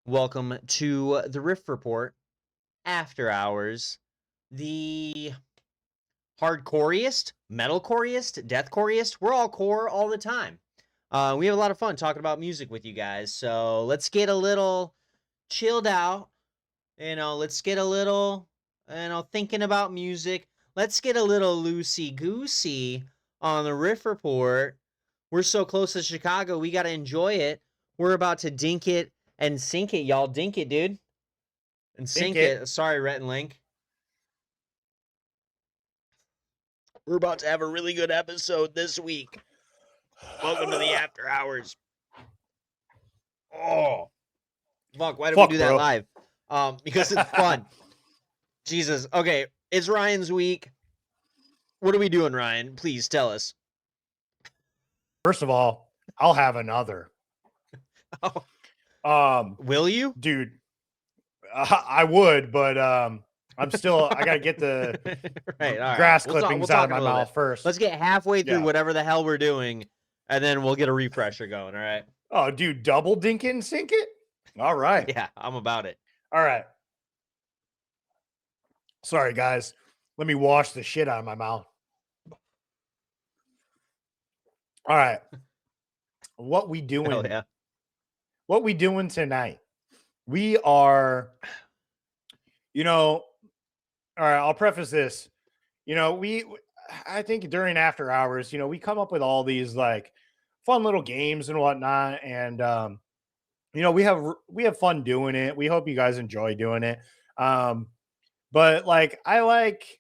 Welcome to the Riff Report After Hours, the hardcoreiest, metalcoreiest, deathcoreiest. We're all core all the time. We have a lot of fun talking about music with you guys, so let's get a little chilled out. Let's get a little, thinking about music. Let's get a little loosey-goosey on the Riff Report. We're so close to Chicago, we got to enjoy it. We're about to dink it and sink it, y'all. Dink it, dude. And Think sink it. it. Sorry, Rhett and Link. We're about to have a really good episode this week. Welcome to the After Hours. Oh, fuck! Why did we do that bro. live? Because it's fun. Jesus. Okay, it's Ryan's week. What are we doing, Ryan? Please tell us. First of all, I'll have another. Will you, dude? I would, but I'm still. I gotta get the right, all grass right. clippings out of my mouth first. Let's get halfway through whatever the hell we're doing, and then we'll get a refresher going. All right. Oh, dude, double dink it and sink it. All right. Yeah, I'm about it. All right. Sorry, guys. Let me wash the shit out of my mouth. All right. What we doing? Hell yeah. What we doing tonight? We are, all right, I'll preface this. I think during after hours, we come up with all these like fun little games and whatnot. And, we have fun doing it. We hope you guys enjoy doing it. But like, I like,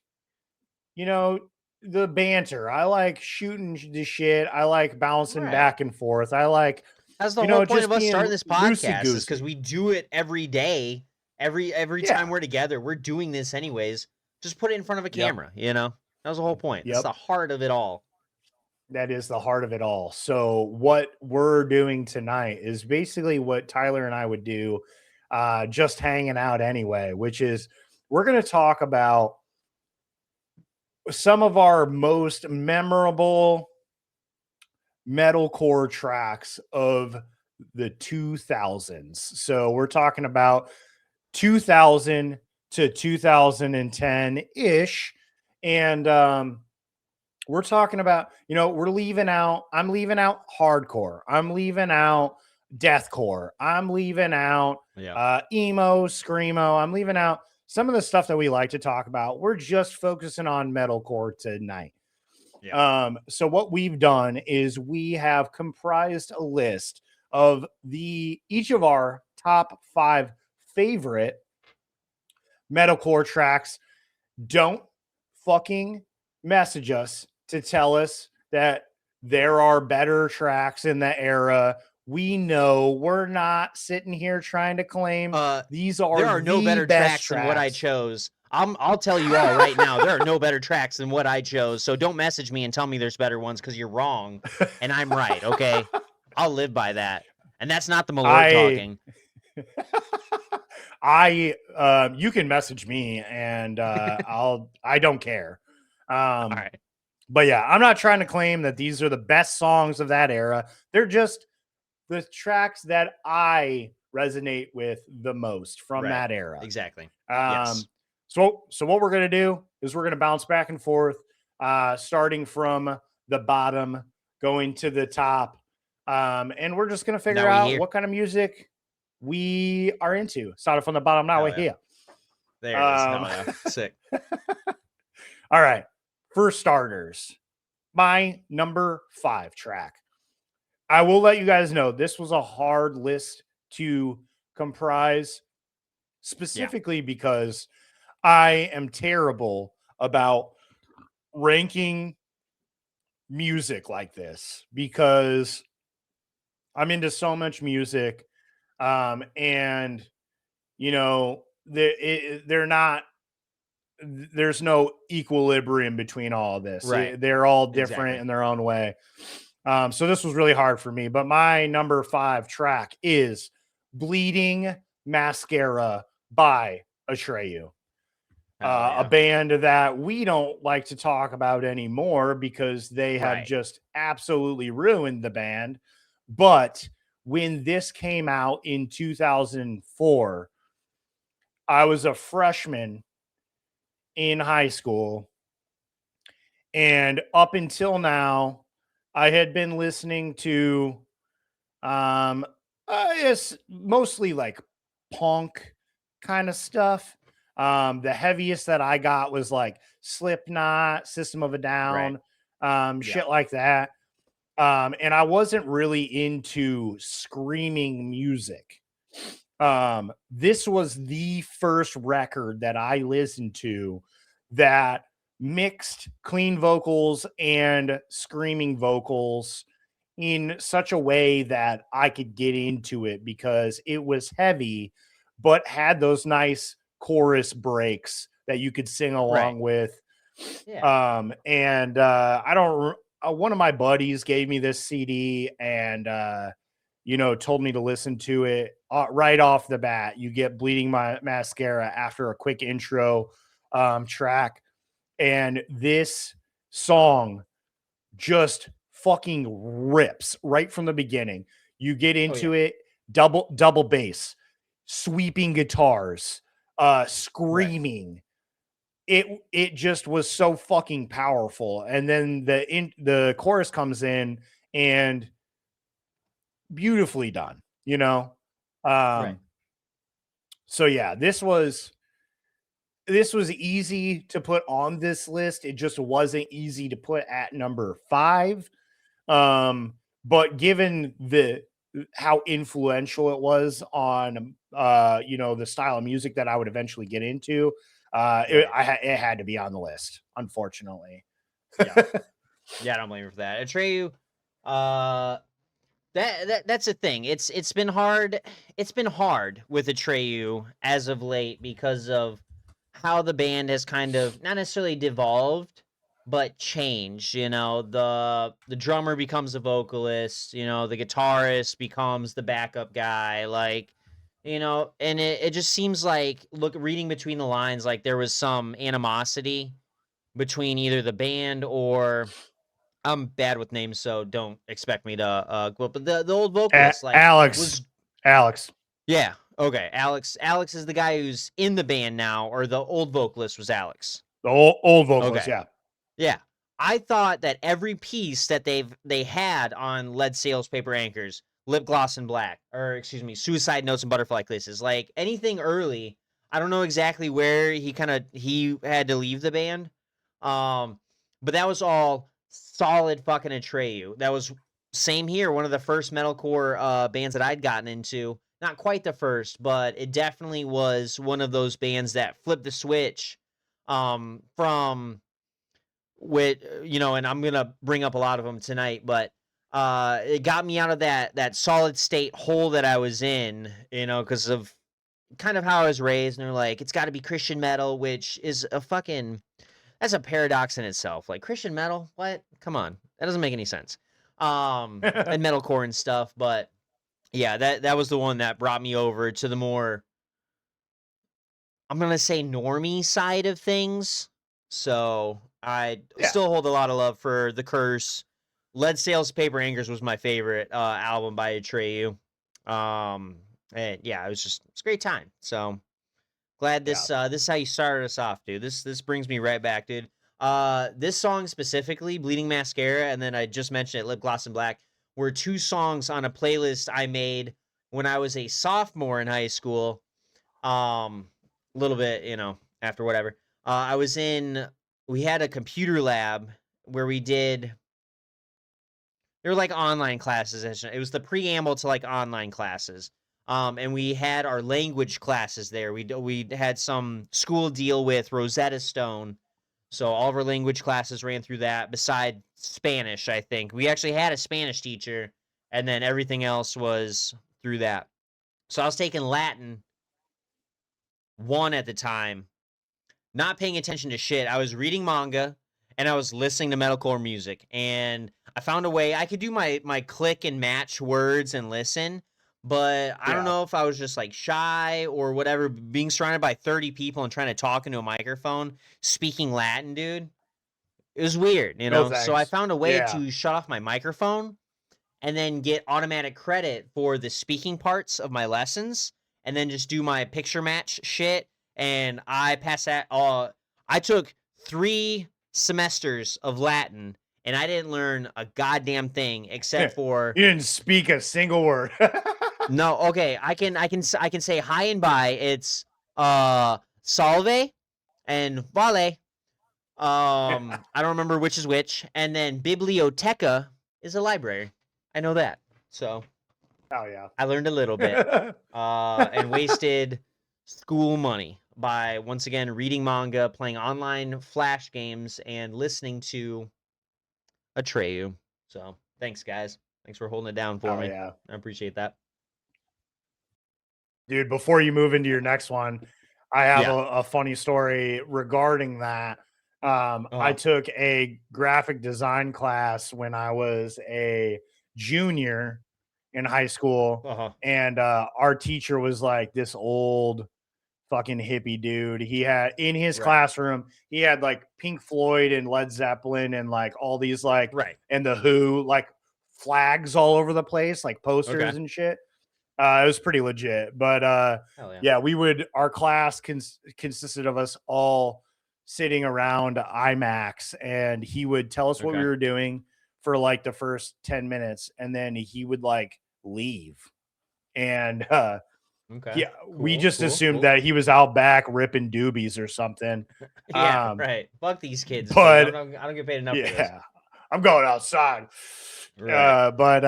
the banter. I like shooting the shit. I like bouncing back and forth. I like, that's the whole point of us starting this podcast, is because we do it every day. Every time we're together, we're doing this anyways. Just put it in front of a camera, That was the whole point. That's the heart of it all. That is the heart of it all. So what we're doing tonight is basically what Tyler and I would do, just hanging out anyway, which is we're going to talk about some of our most memorable metalcore tracks of the 2000s. So we're talking about 2000 to 2010 ish. And we're talking about, I'm leaving out hardcore. I'm leaving out deathcore. I'm leaving out emo, screamo. I'm leaving out some of the stuff that we like to talk about. We're just focusing on metalcore tonight. So what we've done is we have comprised a list of each of our top 5 favorite metalcore tracks. Don't fucking message us to tell us that there are better tracks in the era. We know we're not sitting here trying to claim these are there are no better tracks than what I chose. I'll tell you all right now, there are no better tracks than what I chose. So don't message me and tell me there's better ones, because you're wrong and I'm right. Okay, I'll live by that. And that's not the Malort talking. You can message me and I don't care. All right. But yeah, I'm not trying to claim that these are the best songs of that era. They're just the tracks that I resonate with the most from that era. Exactly. Yes. So what we're going to do is we're going to bounce back and forth, starting from the bottom, going to the top. And we're just going to figure out what kind of music we are into. Started from the bottom, now we're here. There it is. Sick. All right. For starters, my number 5 track. I will let you guys know this was a hard list to comprise, specifically because I am terrible about ranking music like this, because I'm into so much music. And there's no equilibrium between all of this. They're all different in their own way. So this was really hard for me, but my number 5 track is Bleeding Mascara by Atreyu. A band that we don't like to talk about anymore because they have just absolutely ruined the band. But when this came out in 2004, I was a freshman in high school. And up until now, I had been listening to, I guess mostly like punk kind of stuff. The heaviest that I got was like Slipknot, System of a Right. Down, Yeah. shit like that. And I wasn't really into screaming music. This was the first record that I listened to that mixed clean vocals and screaming vocals in such a way that I could get into it because it was heavy, but had those nice chorus breaks that you could sing Right. along with. Yeah. And I don't, one of my buddies gave me this CD and, told me to listen to it right off the bat. You get Bleeding My Mascara after a quick intro track. And this song just fucking rips right from the beginning. You get into it, double bass, sweeping guitars, screaming. It just was so fucking powerful. And then the chorus comes in and beautifully done, Right. So yeah, this was easy to put on this list. It just wasn't easy to put at number 5. But given how influential it was on the style of music that I would eventually get into, it had to be on the list, unfortunately. Yeah. Yeah, I don't blame you for that. Atreyu, that's the thing. It's been hard. It's been hard with Atreyu as of late because of how the band has kind of not necessarily devolved, but changed. The drummer becomes a vocalist. The guitarist becomes the backup guy. And it just seems like reading between the lines, like there was some animosity between either the band or I'm bad with names, so don't expect me to go. But the old vocalist, Alex. was Alex. yeah, okay. Alex is the guy who's in the band now, or the old vocalist was Alex. The old vocalist, Okay, yeah. I thought that every piece that they had on Lead Sails Paper Anchors, Lip Gloss and Black, or excuse me, Suicide Notes and Butterfly Kisses, like anything early. I don't know exactly where he had to leave the band. But that was all solid fucking Atreyu. That was same here. One of the first metalcore bands that I'd gotten into. Not quite the first, but it definitely was one of those bands that flipped the switch from and I'm gonna bring up a lot of them tonight, but it got me out of that solid state hole that I was in, because of kind of how I was raised. And they're like, it's got to be Christian metal, which is that's a paradox in itself. Like Christian metal, what? Come on, that doesn't make any sense. And yeah. metalcore and stuff, but yeah, that was the one that brought me over to the more, I'm gonna say, normie side of things. So I still hold a lot of love for The Curse. Lead Sails Paper Anchors was my favorite album by Atreyu. And yeah, it's a great time. So glad this is how you started us off, dude. This brings me right back, dude. This song specifically, Bleeding Mascara, and then I just mentioned it, Lip Gloss and Black, were 2 songs on a playlist I made when I was a sophomore in high school. A little bit, after whatever. We had a computer lab where they were like online classes. It was the preamble to like online classes. And we had our language classes there. We had some school deal with Rosetta Stone. So all of our language classes ran through that, beside Spanish, I think. We actually had a Spanish teacher, and then everything else was through that. So I was taking Latin 1 at the time, not paying attention to shit. I was reading manga and I was listening to metalcore music, and I found a way I could do my click and match words and listen, but I don't know if I was just like shy or whatever, being surrounded by 30 people and trying to talk into a microphone speaking Latin, dude. It was weird, No So I thanks. found a way to shut off my microphone and then get automatic credit for the speaking parts of my lessons, and then just do my picture match shit. And I passed that. I took 3 semesters of Latin, and I didn't learn a goddamn thing except for You didn't speak a single word. no. Okay, I can say hi and bye. It's salve and vale. I don't remember which is which. And then biblioteca is a library. I know that. So Oh yeah. I learned a little bit. And wasted school money by once again reading manga, playing online flash games, and listening to Atreyu. So thanks, guys. Thanks for holding it down for Oh me. yeah. I appreciate that. Dude, before you move into your next one, I have Yeah. a funny story regarding that. I Uh-huh. took a graphic design class when I was a junior in high school, Uh-huh. and our teacher was like this old fucking hippie dude. He had in his Right. classroom, he had like Pink Floyd and Led Zeppelin and like all these like Right. and the Who like flags all over the place, like Okay. posters and shit. It was pretty legit, but Hell yeah. yeah, our class consisted of us all sitting around IMAX, and he would tell us what we Okay. were doing for like the first 10 minutes, and then he would like leave. And Okay. yeah, we Cool. just Cool. assumed Cool. that he was out back ripping doobies or something. Yeah. Um, Right. Fuck these kids, dude. but I don't get paid enough for this. yeah, I'm going outside. Right. But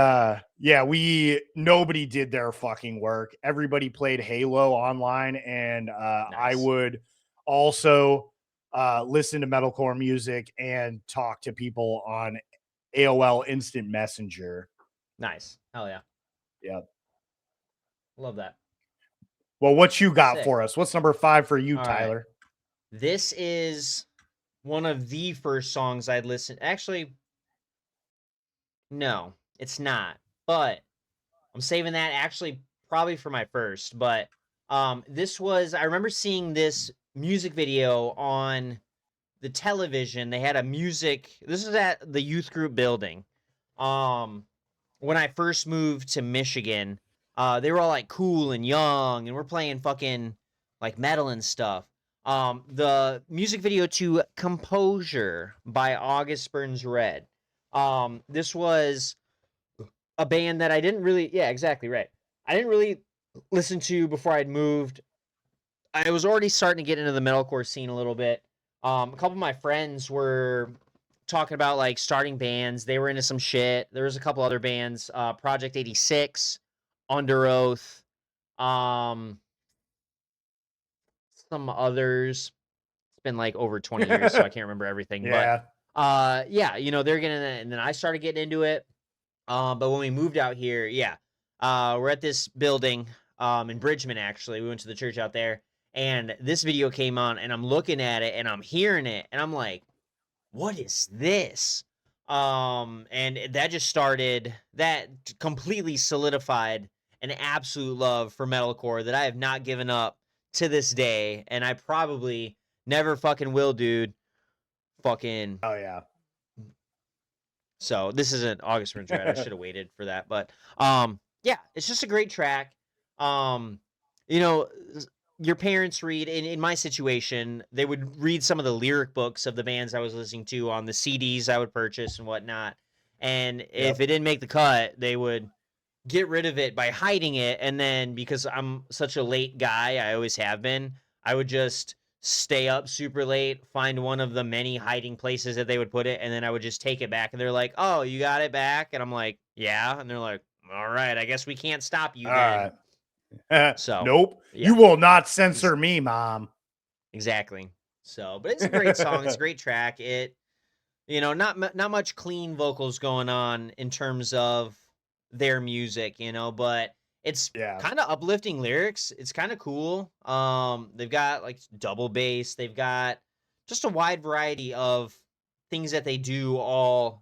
yeah, nobody did their fucking work. Everybody played Halo online, and I Nice. would also listen to metalcore music and talk to people on AOL Instant Messenger. Nice. Hell yeah. Yep. Love that. Well, what you got Sick. for us? What's number 5 for you, All right. Tyler? This is one of the first songs I'd listened. Actually, no, it's not. But I'm saving that actually probably for my first. But this was I remember seeing this music video on the television. They had a music. This is at the youth group building. Um, when I first moved to Michigan, they were all like cool and young, and we're playing fucking like metal and stuff. The music video to "Composure" by August Burns Red. This was a band that I didn't really, yeah, exactly right. I didn't really listen to before I'd moved. I was already starting to get into the metalcore scene a little bit. A couple of my friends were talking about like starting bands. They were into some shit. There was a couple other bands, Project 86, Under Oath, um, some others. It's been like over 20 years, so I can't remember everything. But Yeah. yeah, they're getting it, and then I started getting into it. But when we moved out here, yeah, we're at this building in Bridgman. Actually, we went to the church out there, and this video came on, and I'm looking at it, and I'm hearing it, and I'm like, "What is this?" And that just started. That completely solidified an absolute love for metalcore that I have not given up to this day, and I probably never fucking will, dude. Fucking Oh yeah. So this isn't August Burns Red. I should have waited for that, but yeah, it's just a great track. Um, you know, your parents read in my situation, they would read some of the lyric books of the bands I was listening to on the CDs I would purchase and whatnot. And if Yep. it didn't make the cut, they would get rid of it by hiding it. And then because I'm such a late guy, I always have been, I would just stay up super late, find one of the many hiding places that they would put it, and then I would just take it back. And they're like, "Oh, you got it back?" And I'm like, "Yeah." And they're like, "All right, I guess we can't stop you All then." right. So, Nope. You yeah, will not censor me, mom. exactly. So, but it's a great song. It's a great track. It, not much clean vocals going on in terms of their music, but it's Yeah. kind of uplifting lyrics. It's kind of cool. They've got like double bass. They've got just a wide variety of things that they do all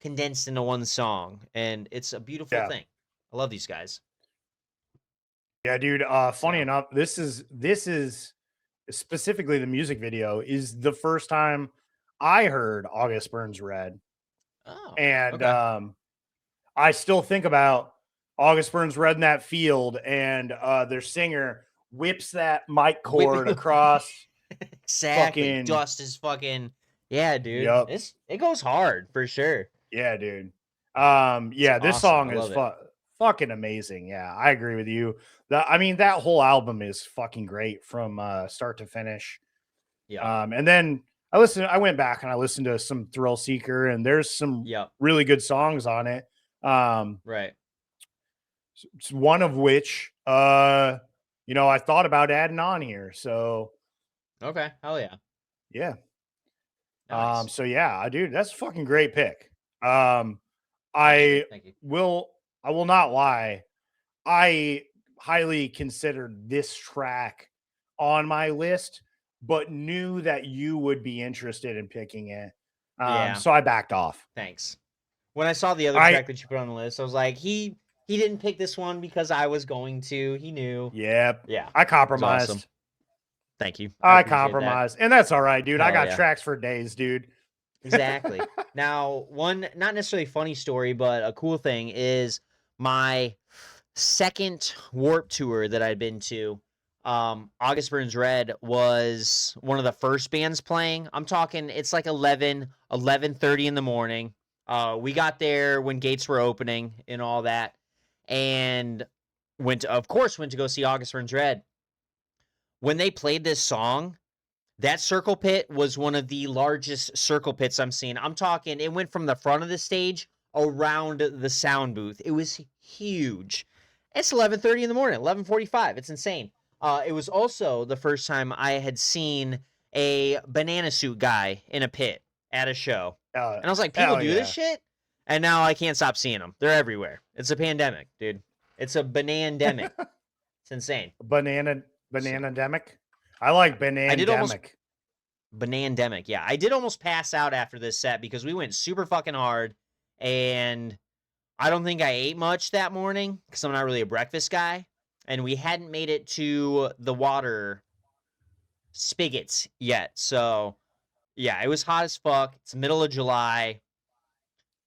condensed into one song, and it's a beautiful Yeah. thing. I love these guys. Yeah, dude. Funny So, enough, this is specifically the music video is the first time I heard August Burns Red. oh, And okay. I still think about August Burns Red in that field, and their singer whips that mic cord across. Exactly. Fucking Dust is fucking yeah, dude. yep. It goes hard for sure. Yeah, dude. It's Yeah, this awesome. I song is love it. fucking amazing. Yeah, I agree with you. I mean, that whole album is fucking great from start to finish. Yeah. And then I went back and I listened to some Thrill Seeker, and there's some Yep. really good songs on it. Right. One of which, I thought about adding on here. So Okay. Hell yeah. yeah. Nice. So yeah, dude, that's a fucking great pick. Thank you. I Thank you. I will not lie. I highly considered this track on my list, but knew that you would be interested in picking it. Yeah. So I backed off. Thanks. When I saw the other I track that you put on the list, I was like, he didn't pick this one because I was going to. He knew. Yep. Yeah. I It was awesome. compromised. Thank you. I I appreciate that. compromised. And that's all right, dude. I Hell got yeah. tracks for days, dude. Exactly. Now, one not necessarily funny story, but a cool thing is my second Warp Tour that I'd been to. August Burns Red was one of the first bands playing. I'm talking it's like 11:30 in the morning. We got there when gates were opening and all that, and of course went to go see August Burns Red. When they played this song, that circle pit was one of the largest circle pits I'm seeing. I'm talking, it went from the front of the stage around the sound booth. It was huge. It's 11:30 in the morning, 11:45. It's insane. It was also the first time I had seen a banana suit guy in a pit at a show. And I was like, people do this shit? And now I can't stop seeing them. They're everywhere. It's a pandemic, dude. It's a banana-demic. It's insane. Banana-demic. I like banana-demic. Banandemic, yeah. I did almost pass out after this set because we went super fucking hard, and I don't think I ate much that morning because I'm not really a breakfast guy, and we hadn't made it to the water spigots yet. So, yeah, it was hot as fuck. It's middle of July.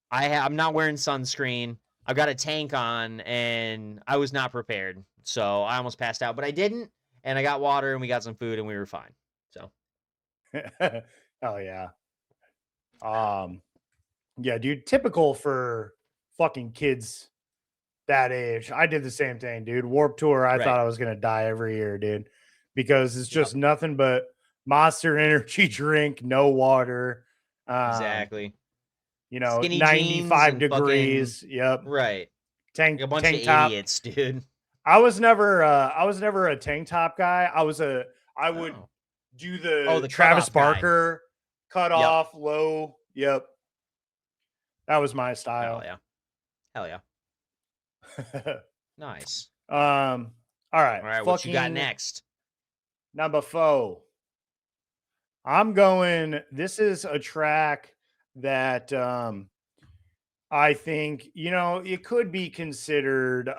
I'm not wearing sunscreen. I've got a tank on, and I was not prepared. So I almost passed out, but I didn't, and I got water, and we got some food, and we were fine. So. Hell yeah. Yeah, dude, typical for fucking kids that age. I did the same thing, dude. Warp Tour, I thought I was gonna die every year, dude, because it's just nothing but Monster Energy drink, no water. Exactly. Skinny 95 degrees. Fucking, yep. right. Tank Like a bunch tank of top. idiots, dude. I was never a tank top guy. I would do the Travis Barker cut off low. Yep. That was my style. Hell yeah. Nice. All right. All right, what you got next? Number 4. I'm going. This is a track that I think, it could be considered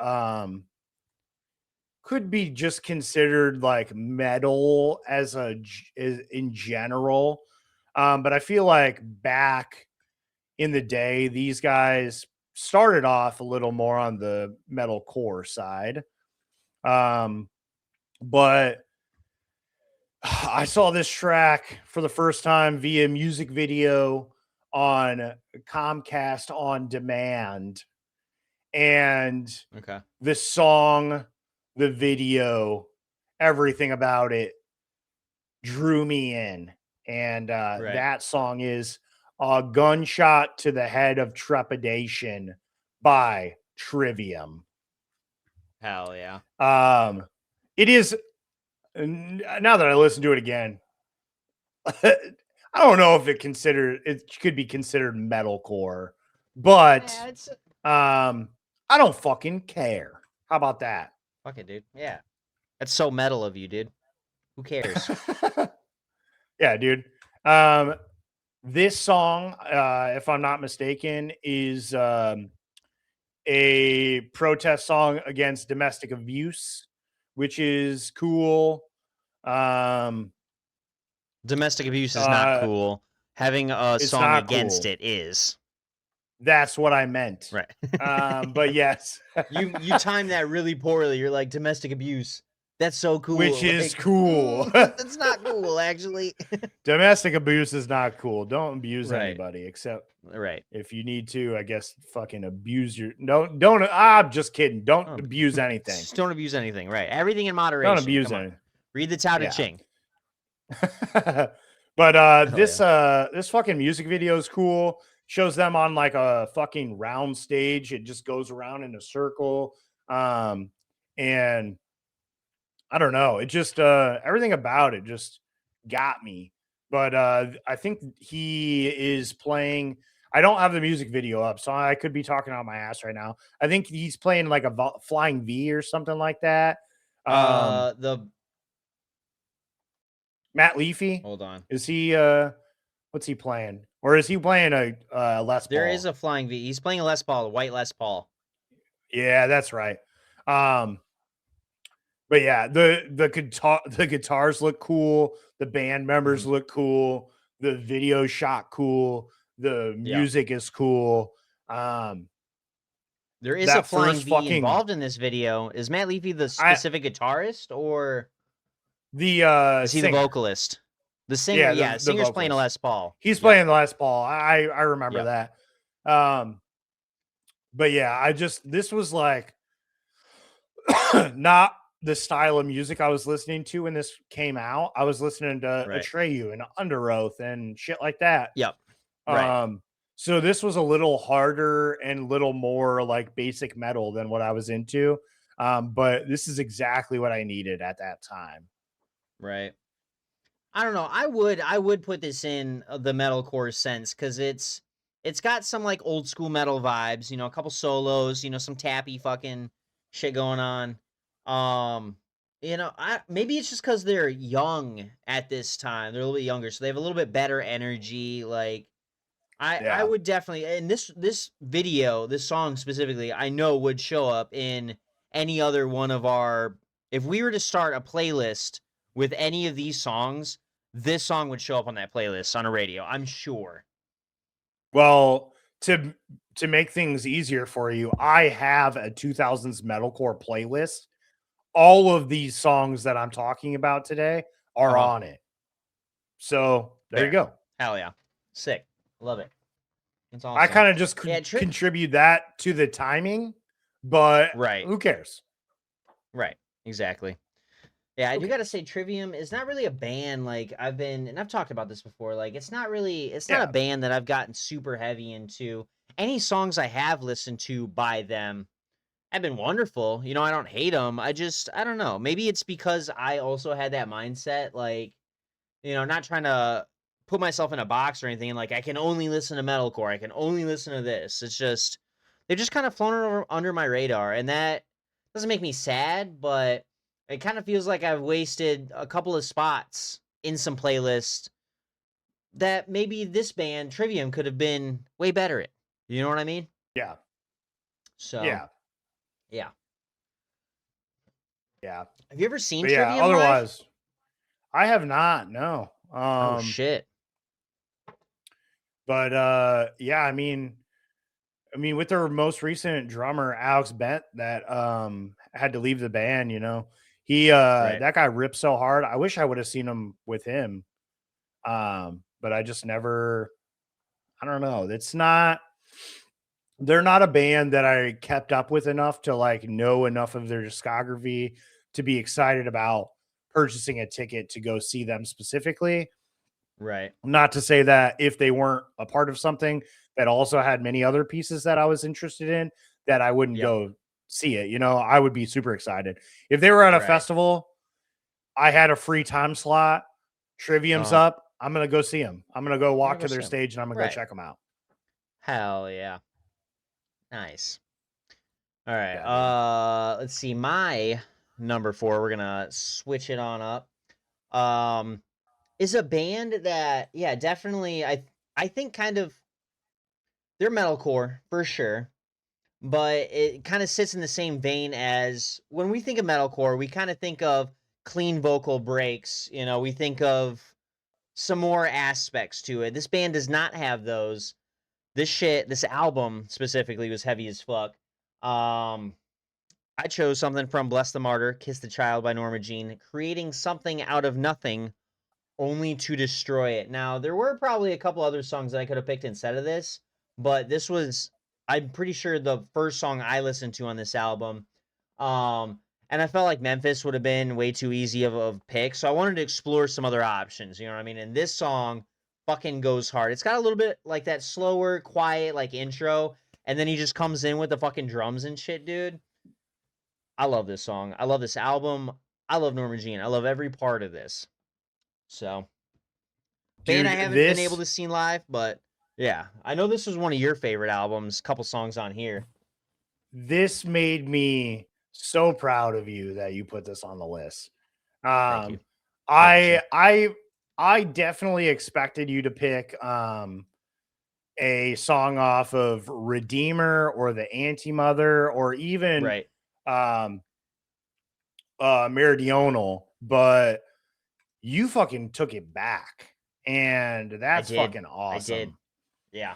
just considered like metal in general. But I feel like back in the day, these guys started off a little more on the metalcore side. But I saw this track for the first time via music video on Comcast On Demand. And the song, the video, everything about it drew me in. And that song is A Gunshot to the Head of Trepidation by Trivium. Hell yeah. It is, now that I listen to it again, I don't know if it could be considered metalcore, but I don't fucking care. How about that? Fuck it, dude. Yeah. That's so metal of you, dude. Who cares? Yeah, dude. This song, if I'm not mistaken, is a protest song against domestic abuse, which is cool. Domestic abuse is not cool. Having a song against it is. That's what I meant. Right. But yes, You timed that really poorly. You're like domestic abuse. That's so cool. which is Like, cool. that's not cool, actually. Domestic abuse is not cool. Don't abuse Right. anybody except Right. if you need to, I guess fucking abuse your don't I'm just kidding. Don't Oh, abuse anything. Just don't abuse anything. Right. Everything in moderation. Don't abuse Come on. anything. Read the Tao Te Yeah. Ching. But Oh, this this fucking music video is cool. Shows them on like a fucking round stage. It just goes around in a circle. And I don't know. It just everything about it just got me. But I think he is playing. I don't have the music video up, so I could be talking out my ass right now. I think he's playing like a flying V or something like that. The Matt Leafy. hold on. Is he what's he playing? Or is he playing a Les Paul? There is a flying V. He's playing a Les Paul, a white Les Paul. Yeah, that's right. But yeah, the guitars look cool, the band members look cool, the video shot cool, the music is cool. There is a flying V involved in this video. Is Matt Leafy the specific guitarist, or the is he singer? the vocalist? The singer, Yeah, the singer's playing a Les Paul. He's playing the Les Paul. I remember that. But yeah, this was like not the style of music I was listening to when this came out. I was listening to Atreyu and Under Oath and shit like that. Yep. So this was a little harder and a little more like basic metal than what I was into. But this is exactly what I needed at that time. Right. I don't know. I would put this in the metalcore sense because it's got some like old school metal vibes. You know, a couple solos. You know, some tappy fucking shit going on. You know, maybe it's just because they're young at this time. They're a little bit younger, so they have a little bit better energy. Like, I would definitely, and this video, this song specifically, I know would show up in any other one of our. If we were to start a playlist with any of these songs, this song would show up on that playlist on a radio. I'm sure. Well, to make things easier for you, I have a 2000s metalcore playlist. All of these songs that I'm talking about today are on it. So there you go. Hell yeah. Sick. Love it. It's awesome. I kind of just contribute that to the timing, but who cares? Right. Exactly. Yeah, I do gotta say, Trivium is not really a band like and I've talked about this before. Like, it's not a band that I've gotten super heavy into. Any songs I have listened to by them have been wonderful. You know, I don't hate them. I don't know. Maybe it's because I also had that mindset, like, you know, not trying to put myself in a box or anything. Like, I can only listen to metalcore. I can only listen to this. It's just, they're just kind of flown under my radar, and that doesn't make me sad, but it kind of feels like I've wasted a couple of spots in some playlists that maybe this band, Trivium, could have been way better at. You know what I mean? Yeah. So. Yeah. Yeah. Yeah. Have you ever seen Trivium live? Otherwise, I have not. No. Oh shit. But yeah, I mean, with their most recent drummer, Alex Bent, that had to leave the band, you know. He that guy ripped so hard. I wish I would have seen him with him. But I just never, I don't know. They're not a band that I kept up with enough to like know enough of their discography to be excited about purchasing a ticket to go see them specifically. Right. Not to say that if they weren't a part of something that also had many other pieces that I was interested in, that I wouldn't go see it. You know, I would be super excited. If they were at a festival, I had a free time slot, Trivium's up, I'm going to go see them. I'm going to go walk to their stage and I'm going to go check them out. Hell yeah. Nice. All right. Let's see. My number 4, we're going to switch it on up. Is a band that, definitely, I think kind of, they're metalcore for sure, but it kind of sits in the same vein as when we think of metalcore, we kind of think of clean vocal breaks. You know, we think of some more aspects to it. This band does not have those. this album specifically was heavy as fuck. I chose something from Bless the Martyr, Kiss the Child by Norma Jean, creating something out of nothing only to destroy it. Now, there were probably a couple other songs that I could have picked instead of this, but this was, I'm pretty sure, the first song I listened to on this album. And I felt like Memphis would have been way too easy of a pick, so I wanted to explore some other options, you know what I mean? And this song fucking goes hard. It's got a little bit like that slower, quiet, like intro, and then he just comes in with the fucking drums and shit, dude. I love this song. I love this album. I love Norma Jean. I love every part of this. So, band I Dude, haven't been able to see live, but yeah, I know this was one of your favorite albums. Couple songs on here. this made me so proud of you that you put this on the list. Thank you. I definitely expected you to pick a song off of Redeemer or the Anti-Mother or even Right. Meridional, but you fucking took it back, and that's did. fucking awesome. I did. Yeah.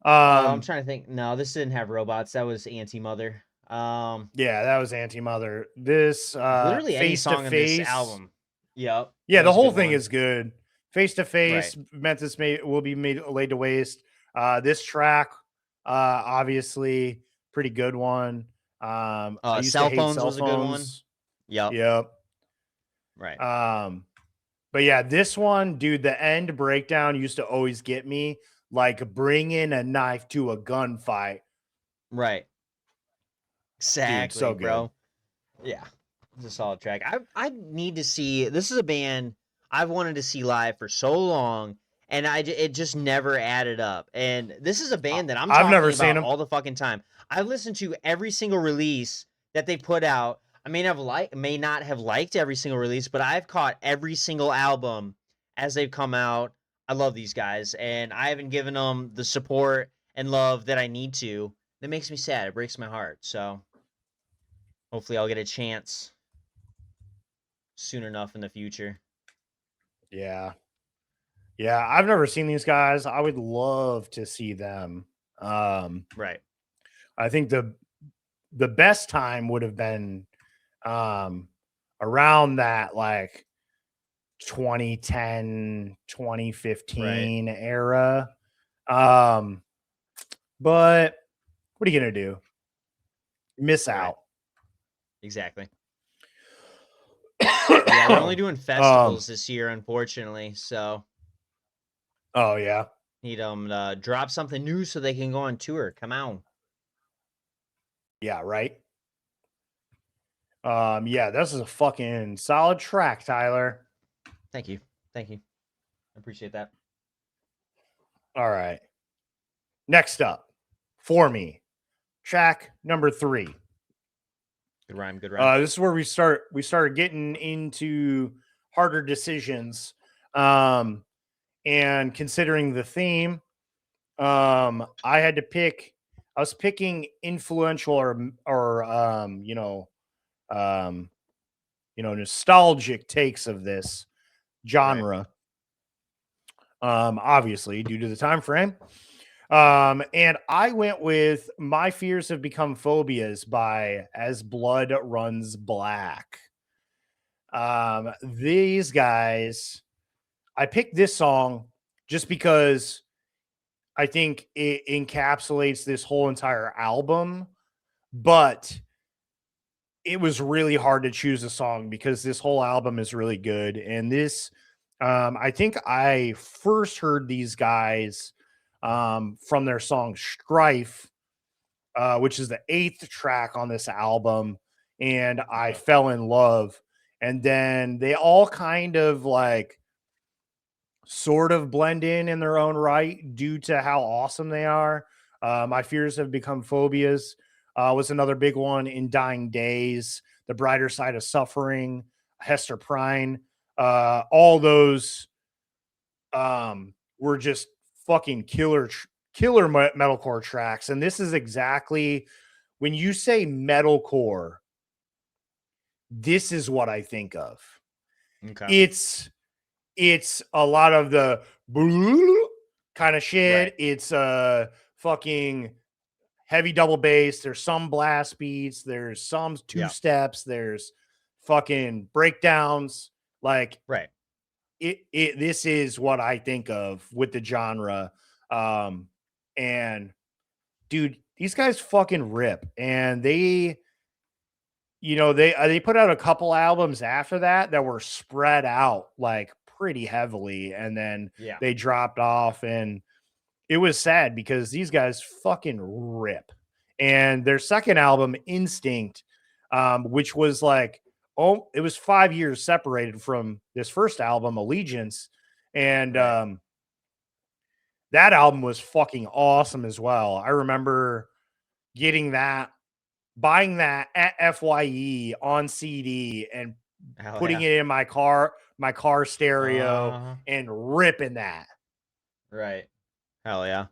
I'm trying to think. No, this didn't have robots. That was Anti-Mother. Yeah, that was Anti-Mother. This literally any Face song to in this Face album. Yep. Yeah, that the was a whole good thing one. is good. Face to Face, Memphis will be made laid to waste. This track, obviously, pretty good one. I used to Cell hate Phones cell was a good one. phones. Yep. Right. But yeah, this one, dude, the end breakdown used to always get me. Like bringing a knife to a gunfight. Right. Exactly, Dude, so good. bro. Yeah. It's a solid track. I need to see. This is a band I've wanted to see live for so long, and it just never added up. And this is a band that I'm I've talking never about seen them. all the fucking time. I've listened to every single release that they put out. I may not have liked every single release, but I've caught every single album as they've come out. I love these guys, and I haven't given them the support and love that I need to. That makes me sad. It breaks my heart. So hopefully I'll get a chance soon enough in the future. Yeah. I've never seen these guys. I would love to see them. Right. I think the best time would have been around that like 2010, 2015 era. But what are you gonna do? Miss out. Exactly. Yeah, they're only doing festivals this year, unfortunately. So. Oh yeah. Need them to drop something new so they can go on tour. Come on. Yeah. Right. Yeah, this is a fucking solid track, Tyler. Thank you. I appreciate that. All right. Next up for me, track number 3. Good rhyme. This is where we started getting into harder decisions. And considering the theme, I was picking influential or nostalgic takes of this genre. Obviously due to the time frame. And I went with My Fears Have Become Phobias by As Blood Runs Black. These guys, I picked this song just because I think it encapsulates this whole entire album, but it was really hard to choose a song because this whole album is really good. And this, I think I first heard these guys from their song Strife, which is the 8th track on this album. And I fell in love. And then they all kind of like sort of blend in their own right due to how awesome they are. My Fears Have Become Phobias was another big one. In Dying Days, The Brighter Side of Suffering, Hester Prynne. All those were just fucking killer metalcore tracks. And this is exactly when you say metalcore, this is what I think of. Okay. It's a lot of the kind of shit. Right. It's fucking heavy double bass. There's some blast beats. There's some two Yeah. steps. There's fucking breakdowns. Like Right. this is what I think of with the genre. And dude, these guys fucking rip. And they put out a couple albums after that were spread out like pretty heavily, and then Yeah. they dropped off, and it was sad because these guys fucking rip. And their second album, Instinct, which was like, it was 5 years separated from this first album, Allegiance, and Right. that album was fucking awesome as well. I remember getting that, buying that at FYE on CD and Hell putting yeah. it in my car stereo Uh-huh. and ripping that. Right. Hell yeah.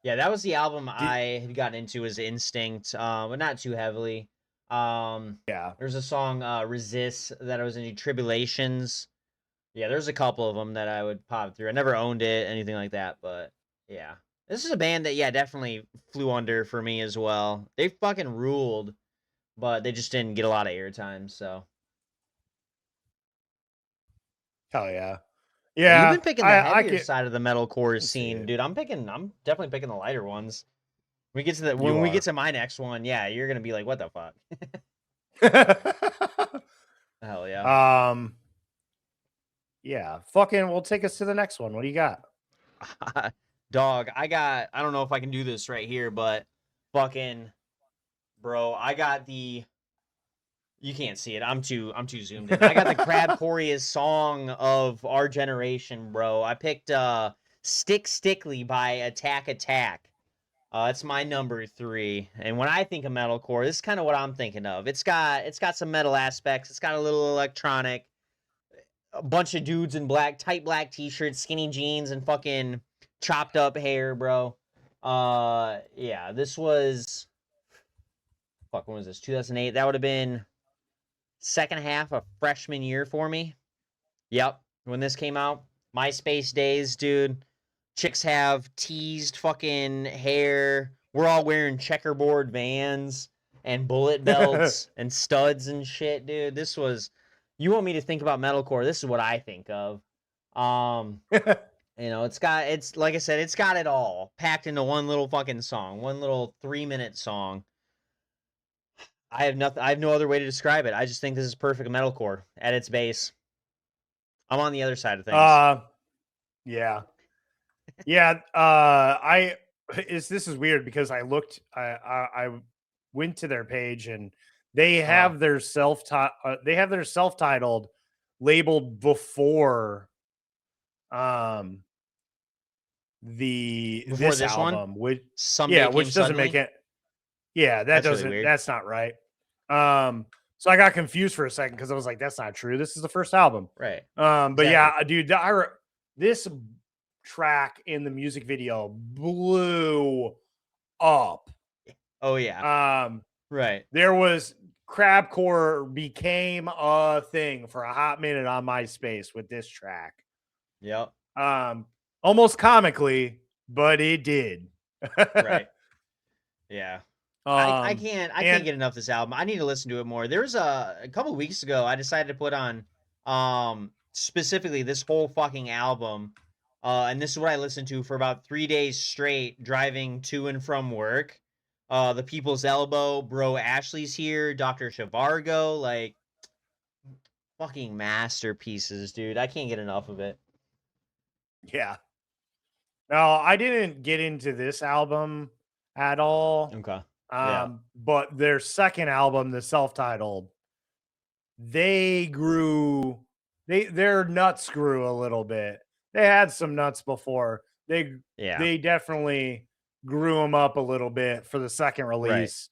Yeah, that was the album Did, I had gotten into as Instinct, but not too heavily. yeah. There's a song, Resist, that I was into, Tribulations. Yeah, there's a couple of them that I would pop through. I never owned it, anything like that, but yeah. This is a band that, yeah, definitely flew under for me as well. They fucking ruled, but they just didn't get a lot of airtime, so. Hell yeah. Yeah, you've Yeah. been picking the I heavier can side of the metalcore see scene, it. dude. I'm definitely picking the lighter ones. You When we get are. to my next one, yeah, you're gonna be like, what the fuck? Hell yeah. um, yeah. Fucking, we'll take us to the next one. What do you got? Dog, I don't know if I can do this right here, but fucking bro, I got the you can't see it. I'm too zoomed in. I got the crabcoriest song of our generation, bro. I picked Stick Stickly by Attack Attack. It's my number 3. And when I think of metalcore, this is kind of what I'm thinking of. It's got some metal aspects. It's got a little electronic. A bunch of dudes in tight black t-shirts, skinny jeans, and fucking chopped up hair, bro. Yeah, this was when was this? 2008. That would have been second half of freshman year for me. Yep, when this came out, MySpace days, dude. Chicks have teased fucking hair. We're all wearing checkerboard Vans and bullet belts and studs and shit, dude. This was. You want me to think about metalcore? This is what I think of. Um, it's like I said, it's got it all packed into one little fucking song, one little 3-minute song. I have nothing. I have no other way to describe it. I just think this is perfect metalcore at its base. I'm on the other side of things. Yeah. Yeah. This is weird because I went to their page and they Uh, have their self-titled labeled before um before this this one, album, which someday came which doesn't make suddenly. it. Yeah, That's really weird. that's not right. So I got confused for a second because I was like, that's not true. This is the first album. Right. But Exactly. yeah, dude, this track in the music video blew up. Oh yeah. Um, Right. there was crabcore became a thing for a hot minute on MySpace with this track. Yep. Almost comically, but it did. Right. Yeah. I can't And get enough of this album. I need to listen to it more. There was a couple weeks ago I decided to put on specifically this whole fucking album. And this is what I listened to for about 3 days straight driving to and from work. The People's Elbow, Bro Ashley's Here, Dr. Shivargo, like fucking masterpieces, dude. I can't get enough of it. yeah, no, I didn't get into this album at all. Okay. Yeah. But their second album, the self-titled, they grew their nuts grew a little bit. They had some nuts before. Yeah. They definitely grew them up a little bit for the second Right. release.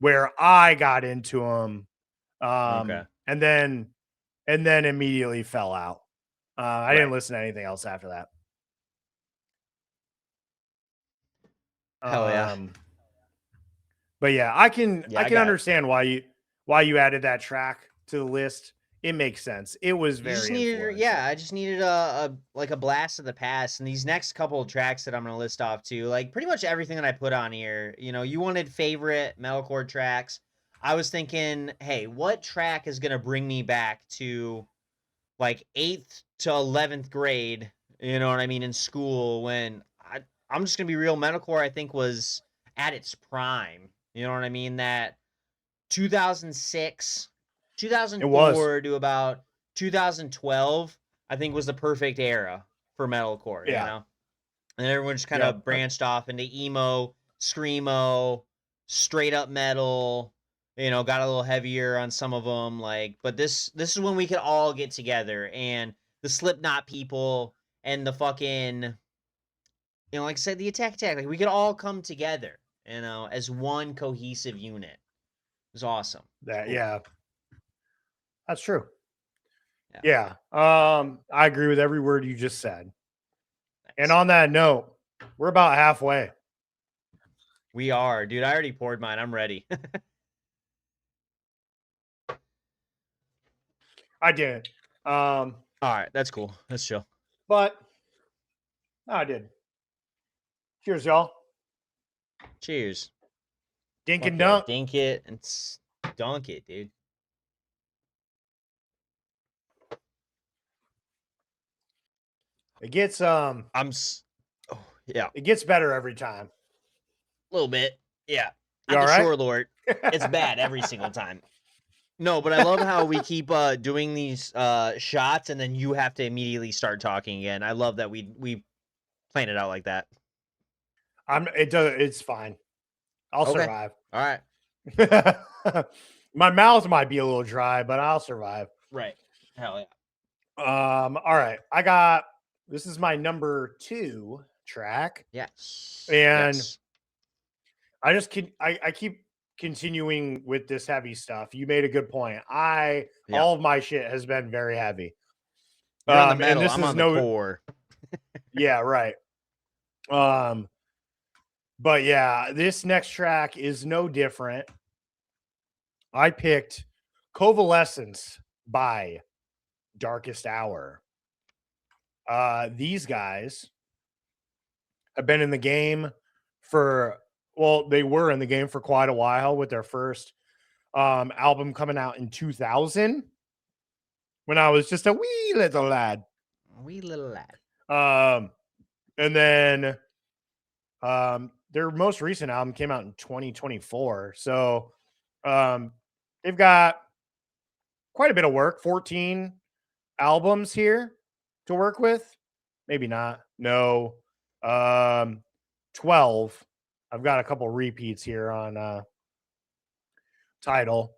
Where I got into them. Okay. And then immediately fell out. I didn't Right. listen to anything else after that. Hell yeah. But yeah, I can Yeah, I can got understand why you added that track to the list. it makes sense. It was You just very needed, influential. I just needed a like a blast of the past. And these next couple of tracks that I'm gonna list off too, like pretty much everything that I put on here. You know, you wanted favorite metalcore tracks. I was thinking, hey, what track is gonna bring me back to like 8th to 11th grade? You know what I mean, in school when I'm just gonna be real. Metalcore, I think, was at its prime. You know what I mean? That 2006, It was. 2004 to about 2012, I think was the perfect era for metalcore, you Yeah. know? And everyone just kind Yep. of branched off into emo, screamo, straight up metal, you know, got a little heavier on some of them like, but this is when we could all get together and the Slipknot people and the fucking, you know, like I said, the Attack Attack, like we could all come together, you know, as one cohesive unit. It was awesome. That, Cool. yeah. That's true. Yeah. Yeah. I agree with every word you just said. And Nice. on that note, we're about halfway. We are, dude. I already poured mine. I'm ready. I did. All right, that's cool. That's chill. But I did. Cheers, y'all. Cheers. Dink Fuck and yeah, dunk. dink it and dunk it, dude. It gets Oh yeah, it gets better every time. a little bit. Yeah, You I'm all the right? shore lord. It's bad every single time. No, but I love how we keep doing these shots and then you have to immediately start talking again. I love that we plan it out like that. It's fine. I'll Okay. survive. All right. My mouth might be a little dry, but I'll survive. Right. Hell yeah. All right. This is my number 2 track. Yes. And Yes. I keep continuing with this heavy stuff. You made a good point. Yeah. All of my shit has been very heavy. You're on the And metal. this I'm is on the core. yeah, right. But yeah, this next track is no different. I picked Convalescence by Darkest Hour. These guys have been in the game they were in the game for quite a while with their first album coming out in 2000 when I was just a wee little lad. Wee little lad. And then their most recent album came out in 2024. So they've got quite a bit of work, 14 albums here to work with. Maybe not. No. 12. I've got a couple repeats here on Tidal.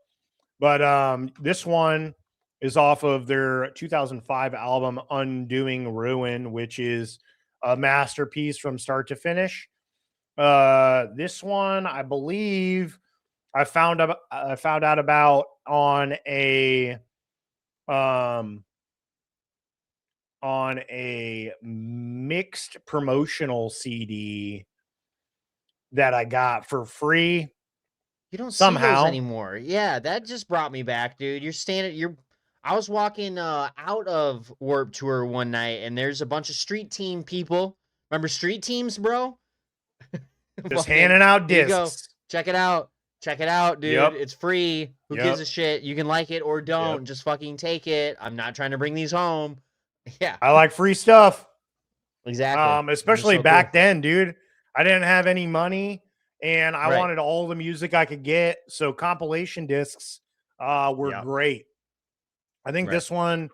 But this one is off of their 2005 album Undoing Ruin, which is a masterpiece from start to finish. This one, I believe, I found out about on a mixed promotional CD that I got for free. You don't see those Somehow. anymore. Yeah, that just brought me back, dude. I was walking out of Warp Tour one night and there's a bunch of street team people. Remember street teams, bro? Just Fucking, handing out here you go. discs. Check it out. Check it out, dude. Yep. It's free. Who gives a shit? You can like it or don't. Yep. Just fucking take it. I'm not trying to bring these home. Yeah. I like free stuff. Exactly. Especially So back cool. then, dude. I didn't have any money and I Right. wanted all the music I could get. So compilation discs were Yep. great. I think Right. this one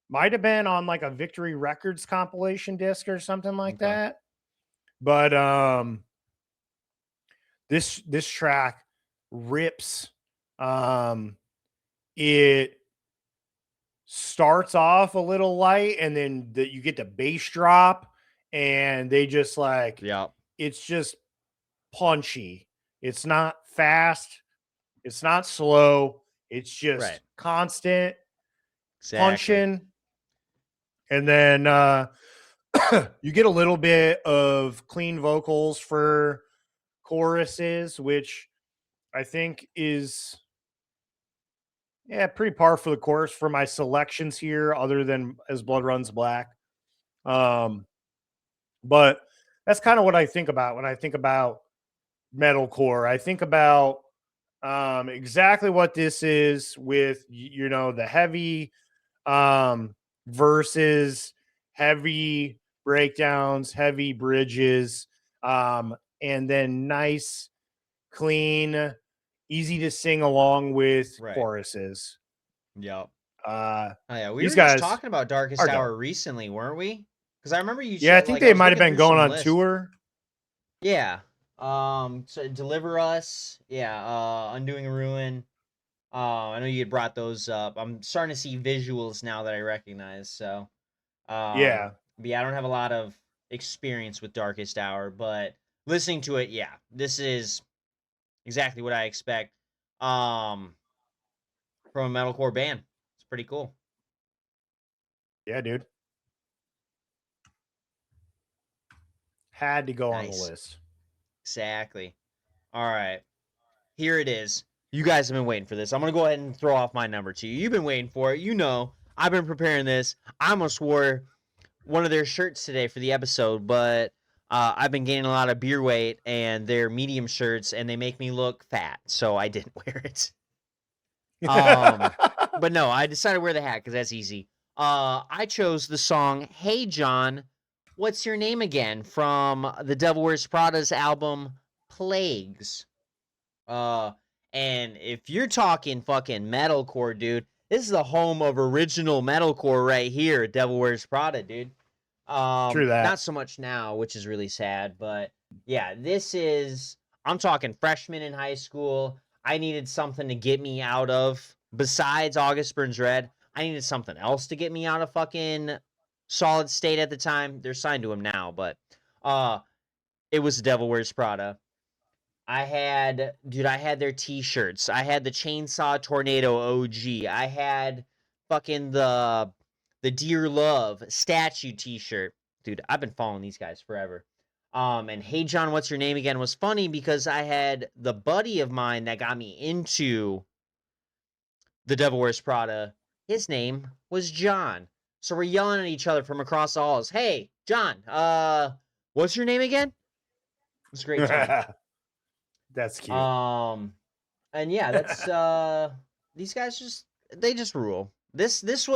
might have been on like a Victory Records compilation disc or something like Okay. that. But this track rips. It starts off a little light and then you get the bass drop and they just like Yeah. it's just punchy. It's not fast. It's not slow. It's just constant punching. And then you get a little bit of clean vocals for choruses, which I think is Yeah, pretty par for the course for my selections here, other than As Blood Runs Black. But that's kind of what I think about when I think about metalcore. I think about exactly what this is with the heavy versus heavy breakdowns, heavy bridges, and then nice, clean, easy to sing along with Right. choruses. Yep. Uh, Oh yeah, we these were just guys talking about Darkest are Hour dope. recently, weren't we? Because I remember you Yeah, I said think like I they was might have looking been through going some on lists. tour. Yeah. So Deliver Us. Yeah. Undoing Ruin. I know you had brought those up. I'm starting to see visuals now that I recognize. So, Yeah. but yeah, I don't have a lot of experience with Darkest Hour, but listening to it, yeah, this is exactly what I expect. Um, from a metalcore band. It's pretty cool. Yeah, dude. Had to go on the Nice. list. Exactly. All right. Here it is. You guys have been waiting for this. I'm going to go ahead and throw off my number to you. You've been waiting for it. You know, I've been preparing this. I almost wore one of their shirts today for the episode, but I've been gaining a lot of beer weight, and they're medium shirts, and they make me look fat, so I didn't wear it. But no, I decided to wear the hat because that's easy. I chose the song "Hey John, What's Your Name Again" from the Devil Wears Prada's album Plagues. Uh, and if you're talking fucking metalcore, dude, this is the home of original metalcore right here. Devil Wears Prada, dude. True Not that. so much now, which is really sad, but yeah, this is. I'm talking freshman in high school. I needed something to get me out of. Besides August Burns Red, I needed something else to get me out of fucking Solid State at the time. They're signed to him now, but uh, it was Devil Wears Prada. I had their t-shirts. I had the Chainsaw Tornado OG. I had fucking the Dear Love statue t-shirt. Dude, I've been following these guys forever. And Hey John, What's Your Name Again was funny because I had the buddy of mine that got me into the Devil Wears Prada. His name was John. So we're yelling at each other from across the halls. Hey, John, what's your name again? It was a great time. That's cute. And yeah, that's these guys just rule. This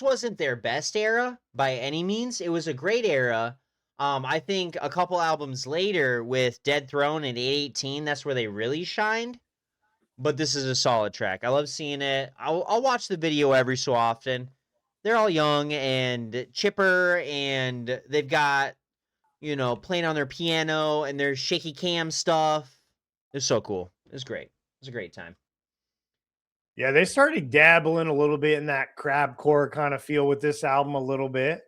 wasn't their best era by any means. It was a great era. I think a couple albums later with Dead Throne and 818, that's where they really shined. But this is a solid track. I love seeing it. I'll watch the video every so often. They're all young and chipper, and they've got playing on their piano and their shaky cam stuff. It's so cool. It's great. It's a great time. Yeah, they started dabbling a little bit in that crabcore kind of feel with this album a little bit.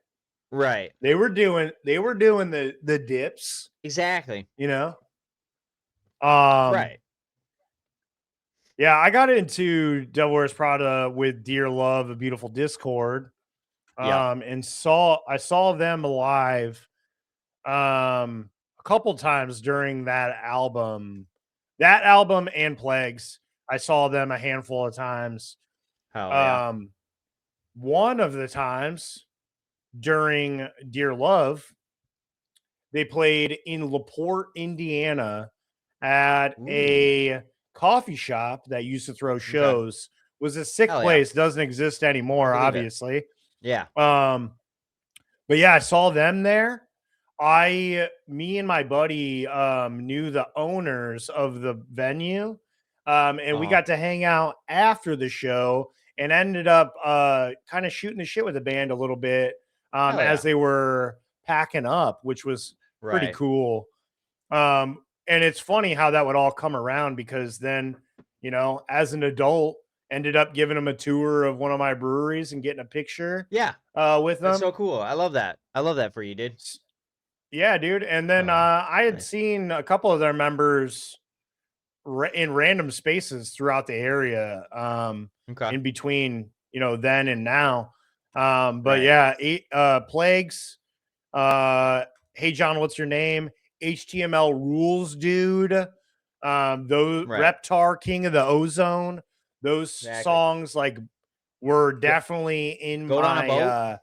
Right. They were doing the dips, Exactly. you know. Um Right. yeah, I got into Devil Wears Prada with Dear Love, A Beautiful Discord. Yep. And I saw them live a couple times during that album. That album and Plagues. I saw them a handful of times. Hell yeah. One of the times during Dear Love, they played in LaPorte, Indiana at Ooh. a coffee shop that used to throw Okay. shows. Was a sick Hell yeah. place, doesn't exist I anymore, believe it. obviously. Yeah. But yeah, I saw them there. Me and my buddy knew the owners of the venue, and we Uh-huh. got to hang out after the show and ended up kind of shooting the shit with the band a little bit Hell as yeah. they were packing up, which was pretty Right. cool. And it's funny how that would all come around because then, as an adult, ended up giving them a tour of one of my breweries and getting a picture Yeah. with That's them. so cool. I love that. I love that for you, dude. Yeah, dude. And then I had Nice. seen a couple of their members in random spaces throughout the area Okay. in between, then and now. But Right. yeah, Plagues, Hey John, What's Your Name? HTML Rules, dude. Those Right. Reptar, King of the Ozone. those Exactly. songs like were definitely in Goat on a my Boat?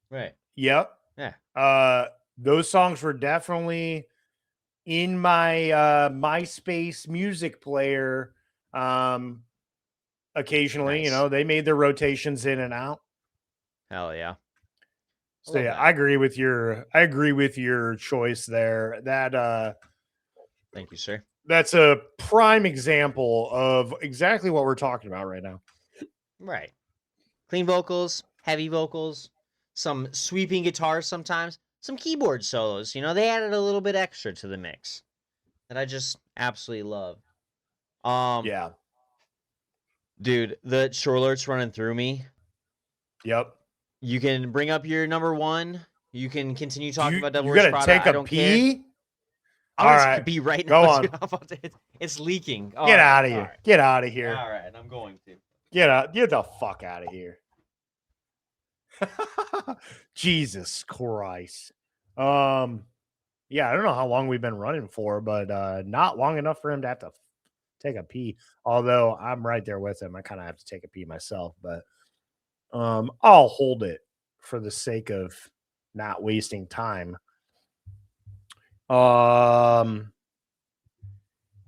Right. Yep. Yeah. Those songs were definitely in my MySpace music player. Occasionally, Nice. they made their rotations in and out. Hell yeah. So yeah, I agree with your choice there. Thank you, sir. That's a prime example of exactly what we're talking about right now. Right. Clean vocals, heavy vocals, some sweeping guitars sometimes, some keyboard solos. They added a little bit extra to the mix that I just absolutely love. Yeah. Dude, the shore alert's running through me. Yep. You can bring up your number one. You can continue talking about Devil You Wears gotta Prada. take I a don't care. pee? I'm All gonna take a right. pee right Go now. on. Dude, it's leaking. Get out of here. Right. Get out of here. All right, I'm going to. Get the fuck out of here. Jesus Christ. Yeah, I don't know how long we've been running for, but not long enough for him to have to take a pee. Although I'm right there with him. I kind of have to take a pee myself, but I'll hold it for the sake of not wasting time.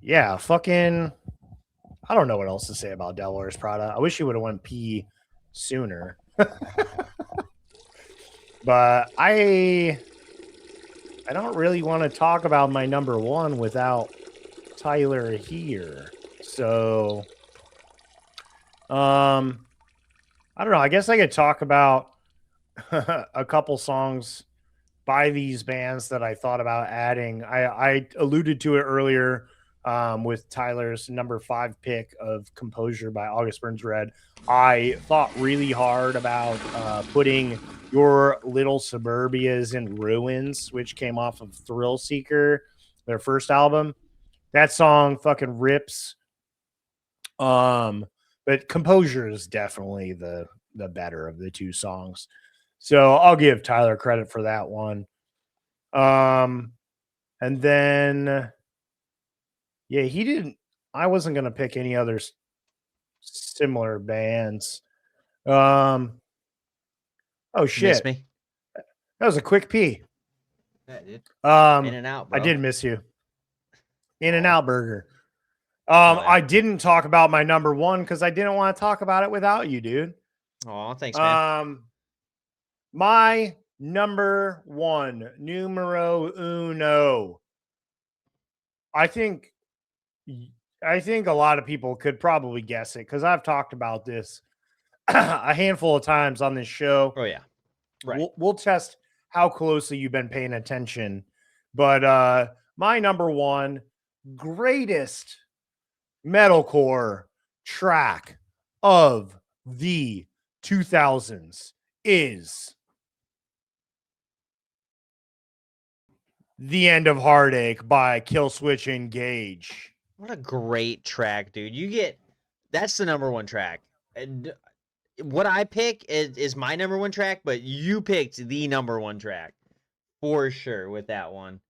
Yeah, fucking I don't know what else to say about Devil Wears Prada. I wish he would have went pee sooner. But I don't really want to talk about my number one without Tyler here. So I don't know. I guess I could talk about a couple songs by these bands that I thought about adding. I alluded to it earlier with Tyler's number 5 pick of Composure by August Burns Red. I thought really hard about putting Your Little Suburbias in Ruins, which came off of Thrill Seeker, their first album. That song fucking rips. But Composure is definitely the better of the two songs. So I'll give Tyler credit for that one. And then yeah, he didn't. I wasn't gonna pick any other similar bands. Oh shit! Miss me? That was a quick pee. Yeah, dude. In and out, bro. I did miss you. In and Out Burger. Yeah. I didn't talk about my number one because I didn't want to talk about it without you, dude. Oh, thanks, man. My number one, numero uno. I think a lot of people could probably guess it because I've talked about this a handful of times on this show. Oh yeah, right. We'll test how closely you've been paying attention. But my number one greatest metalcore track of the 2000s is The End of Heartache by Killswitch Engage. What a great track, dude. That's the number one track. And what I pick is my number one track, but you picked the number one track for sure with that one.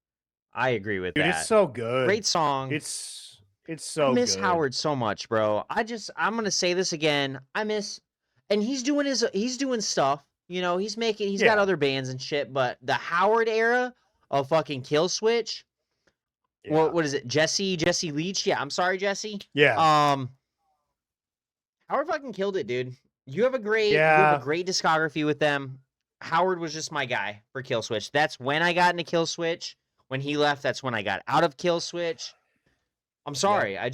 I agree with Dude, that. it's so good. Great song. It's so I miss good. Howard so much, bro. I'm gonna say this again. And he's doing stuff. He's got other bands and shit, but the Howard era of fucking Killswitch. Yeah. What is it? Jesse Leach? Yeah, I'm sorry, Jesse. Yeah. Howard fucking killed it, dude. You have a great discography with them. Howard was just my guy for Killswitch. That's when I got into Killswitch. When he left, that's when I got out of Killswitch. I'm sorry. Yeah.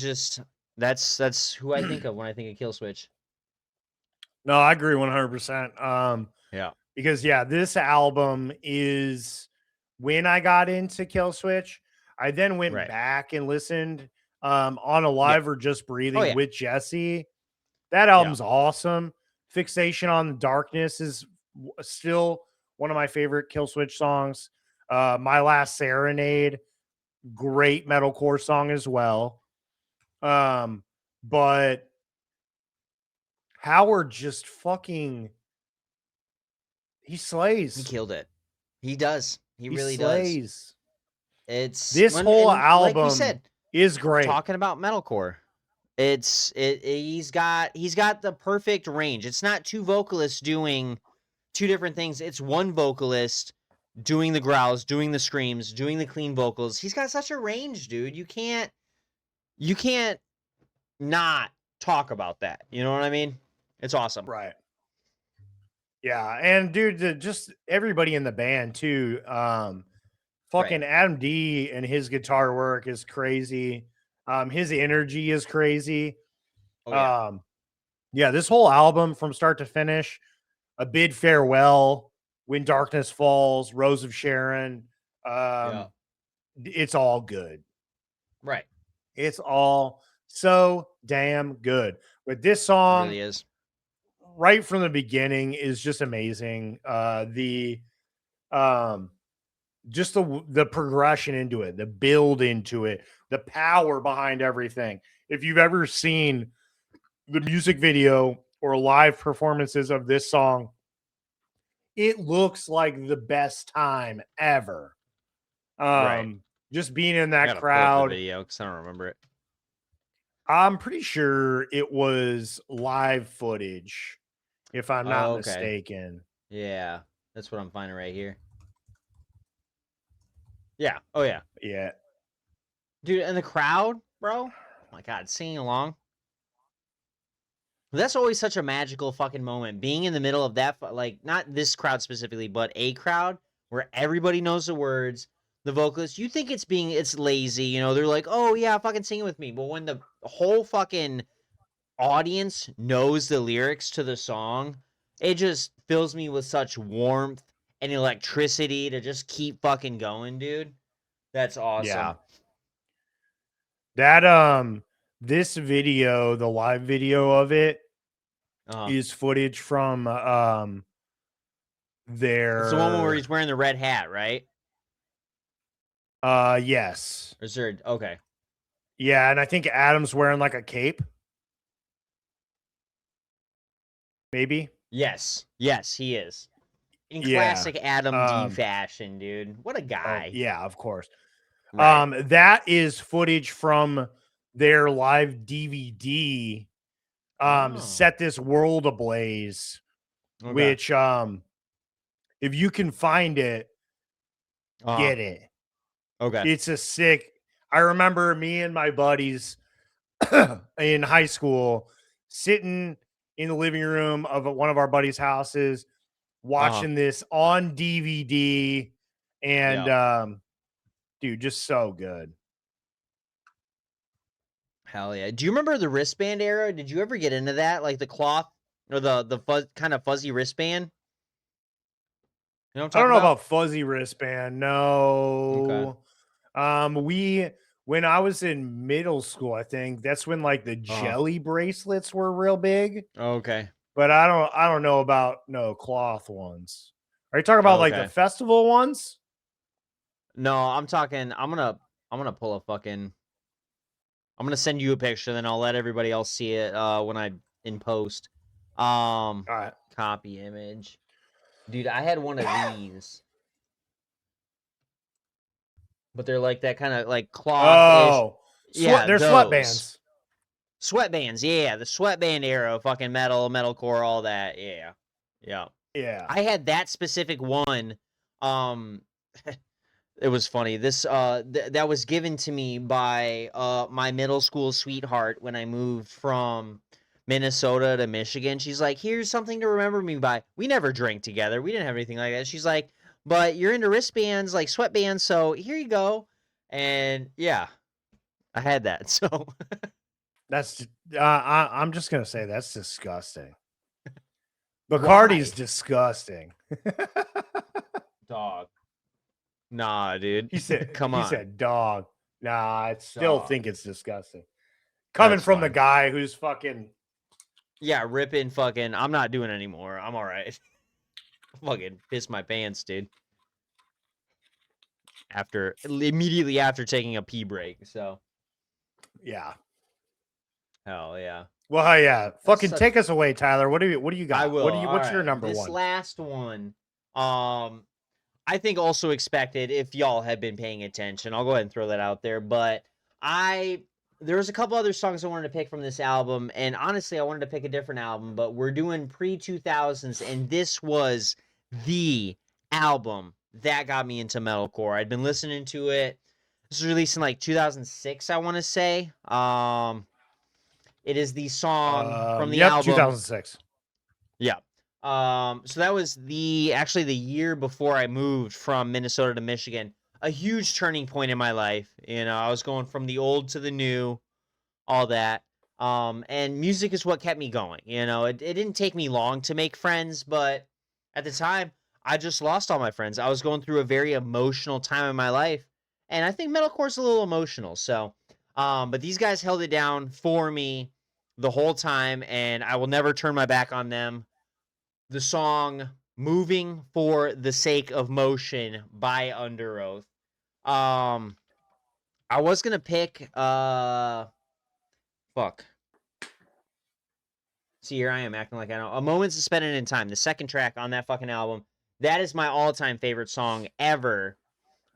That's who I think of when I think of Killswitch. No, I agree 100%. Yeah. Because this album is when I got into Killswitch. I then went back and listened on Alive or Just Breathing with Jesse. That album's awesome. Fixation on the Darkness is still one of my favorite Killswitch songs. My Last Serenade, great metalcore song as well. But Howard just fucking he slays. He killed it. He does. He really slays. does. It's this whole album like we said, is great. Talking about metalcore. He's got the perfect range. It's not two vocalists doing two different things. It's one vocalist doing the growls, doing the screams, doing the clean vocals. He's got such a range, dude. You can't not talk about that. You know what I mean? It's awesome. Right. Yeah, and dude, just everybody in the band too. Fucking Right. Adam D and his guitar work is crazy. His energy is crazy. Oh yeah. Yeah, this whole album from start to finish, A Bid Farewell, When Darkness Falls, Rose of Sharon, Yeah. it's all good. Right. It's all so damn good. But this It song, really is. right from the beginning, is just amazing. Um just the progression into it, the build into it, the power behind everything. If you've ever seen the music video or live performances of this song, it looks like the best time ever. Right. Just being in I that gotta pull up the crowd. video because I don't remember it. I'm pretty sure it was live footage, if I'm not Oh, okay. mistaken. Yeah. That's what I'm finding right here. Yeah. Oh yeah. Yeah. Dude, and the crowd, bro. Oh my god, singing along. That's always such a magical fucking moment. Being in the middle of that, like, not this crowd specifically, but a crowd where everybody knows the words, the vocalist. You think it's lazy, you know? They're like, oh yeah, fucking sing it with me. But when the whole fucking audience knows the lyrics to the song, it just fills me with such warmth and electricity to just keep fucking going, dude. That's Yeah. awesome. That this video, the live video of it, Uh-huh. is footage from It's the one where their he's wearing the red hat, right? yes. Or is there okay. Yeah, and I think Adam's wearing like a cape. Maybe. Yes. Yes, he is. In Yeah. classic Adam D Um fashion, dude. What a oh guy. yeah, of course. Right. That is footage from their live DVD, Oh. Set This World Ablaze, Okay. which if you can find it, Uh-huh. get it. Okay. It's a sick. I remember me and my buddies in high school sitting in the living room of one of our buddies' houses Uh-huh. watching this on DVD, and Yeah. dude, just so good. Hell yeah. Do you remember the wristband era? Did you ever get into that? Like the cloth or the kind of fuzzy wristband? You know what I I'm don't talking know about? about fuzzy wristband. Okay. No. We when I was in middle school, I think that's when like the Uh-huh. jelly bracelets were real big. Okay. But I don't know about no cloth ones. Are you talking about like the Okay. festival ones? No, I'm talking I'm gonna pull a fucking I'm gonna send you a picture, then I'll let everybody else see it when I in post. All right. Copy image. Dude, I had one of these, but they're like that kind of like cloth-ish. Oh, Yeah, they're those. sweatbands. Sweatbands, yeah, the sweatband era, fucking metalcore, all that. Yeah. Yeah. Yeah. I had that specific one. Um it was funny. This that was given to me by my middle school sweetheart when I moved from Minnesota to Michigan. She's like, "Here's something to remember me by." We never drank together. We didn't have anything like that. She's like, "But you're into wristbands, like sweatbands, so here you go." And yeah, I had that. So That's I'm just gonna say that's disgusting. Bacardi's why? disgusting. Dog. Nah, dude. He said Come he on. said dog. Nah, I still Dog. think it's disgusting. Coming That's from the fine. guy who's fucking Yeah, ripping fucking I'm not doing it anymore. I'm all right. Fucking piss my pants, dude. Immediately after taking a pee break. So, yeah. hell yeah. Well, yeah. That's Fucking such take us away, Tyler. What do you got? I will. All What's your right. number This one? last one I think also expected if y'all have been paying attention. I'll go ahead and throw that out there, but I there was a couple other songs I wanted to pick from this album, and honestly, I wanted to pick a different album, but we're doing pre-2000s, and this was the album that got me into metalcore. I'd been listening to it. This was released in like 2006, I want to say. It is the song from the Yep, album. 2006. Yeah. So that was actually the year before I moved from Minnesota to Michigan. A huge turning point in my life. You know, I was going from the old to the new, all that. And music is what kept me going. You know, it didn't take me long to make friends, but at the time, I just lost all my friends. I was going through a very emotional time in my life, and I think metalcore's a little emotional. So, but these guys held it down for me the whole time, and I will never turn my back on them. The song "Moving for the Sake of Motion" by Under Oath. Um, I was gonna pick fuck. See, here I am acting like I know. A Moment Suspended in Time, the second track on that fucking album. That is my all-time favorite song ever.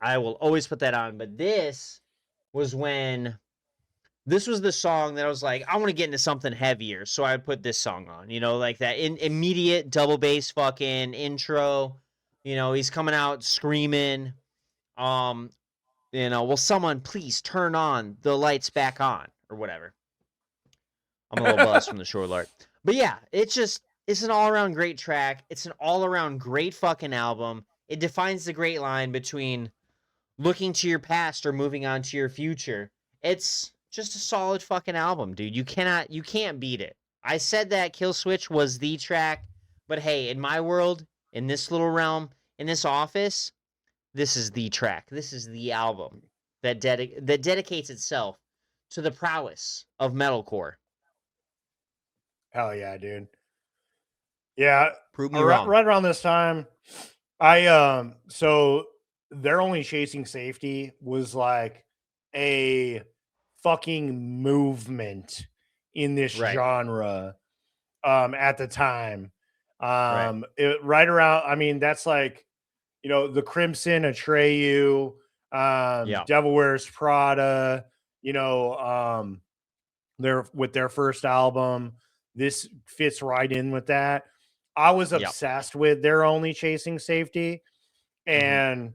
I will always put that on. But was when this was the song that I was like, I want to get into something heavier, so I would put this song on. You know, like that immediate double bass fucking intro. You know, he's coming out screaming. Um, will someone please turn on the lights back on or whatever. I'm a little buzzed from the short lark. But yeah, it's an all-around great track. It's an all-around great fucking album. It defines the great line between looking to your past or moving on to your future. It's just a solid fucking album, dude. You can't beat it. I said that Kill Switch was the track, but hey, in my world, in this little realm, in this office, this is the track. This is the album that dedicates itself to the prowess of metalcore. Hell yeah, dude. Yeah, Prove me wrong. right around this time, so They're Only Chasing Safety was like a fucking movement in this Right. genre at the time. Right. Right around, I mean, that's like, the Crimson, Atreyu, Yeah. Devil Wears Prada, their first album. This fits right in with that. I was Yeah. obsessed with They're Only Chasing Safety, and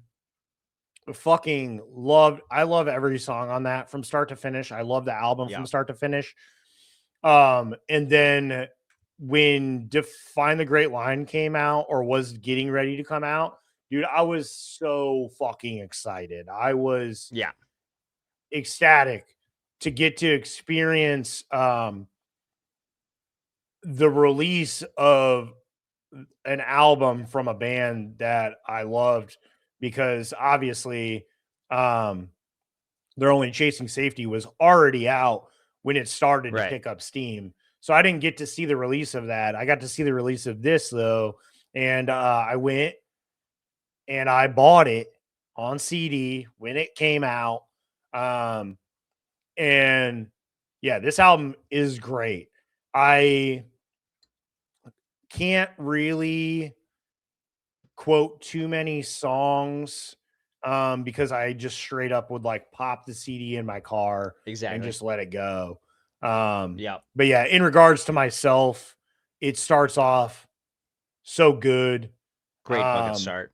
I love every song on that from start to finish. I love the album Yeah. from start to finish. And then when Define the Great Line came out or was getting ready to come out, dude, I was so fucking excited. I was ecstatic to get to experience the release of an album from a band that I loved, because obviously They're Only Chasing Safety was already out when it started to pick up steam. So I didn't get to see the release of that. I got to see the release of this though. And I went and I bought it on CD when it came out. And yeah, this album is great. I can't really quote too many songs because I just straight up would like pop the CD in my car and just let it go. But yeah, in regards to myself, it starts off so good. Great fucking start.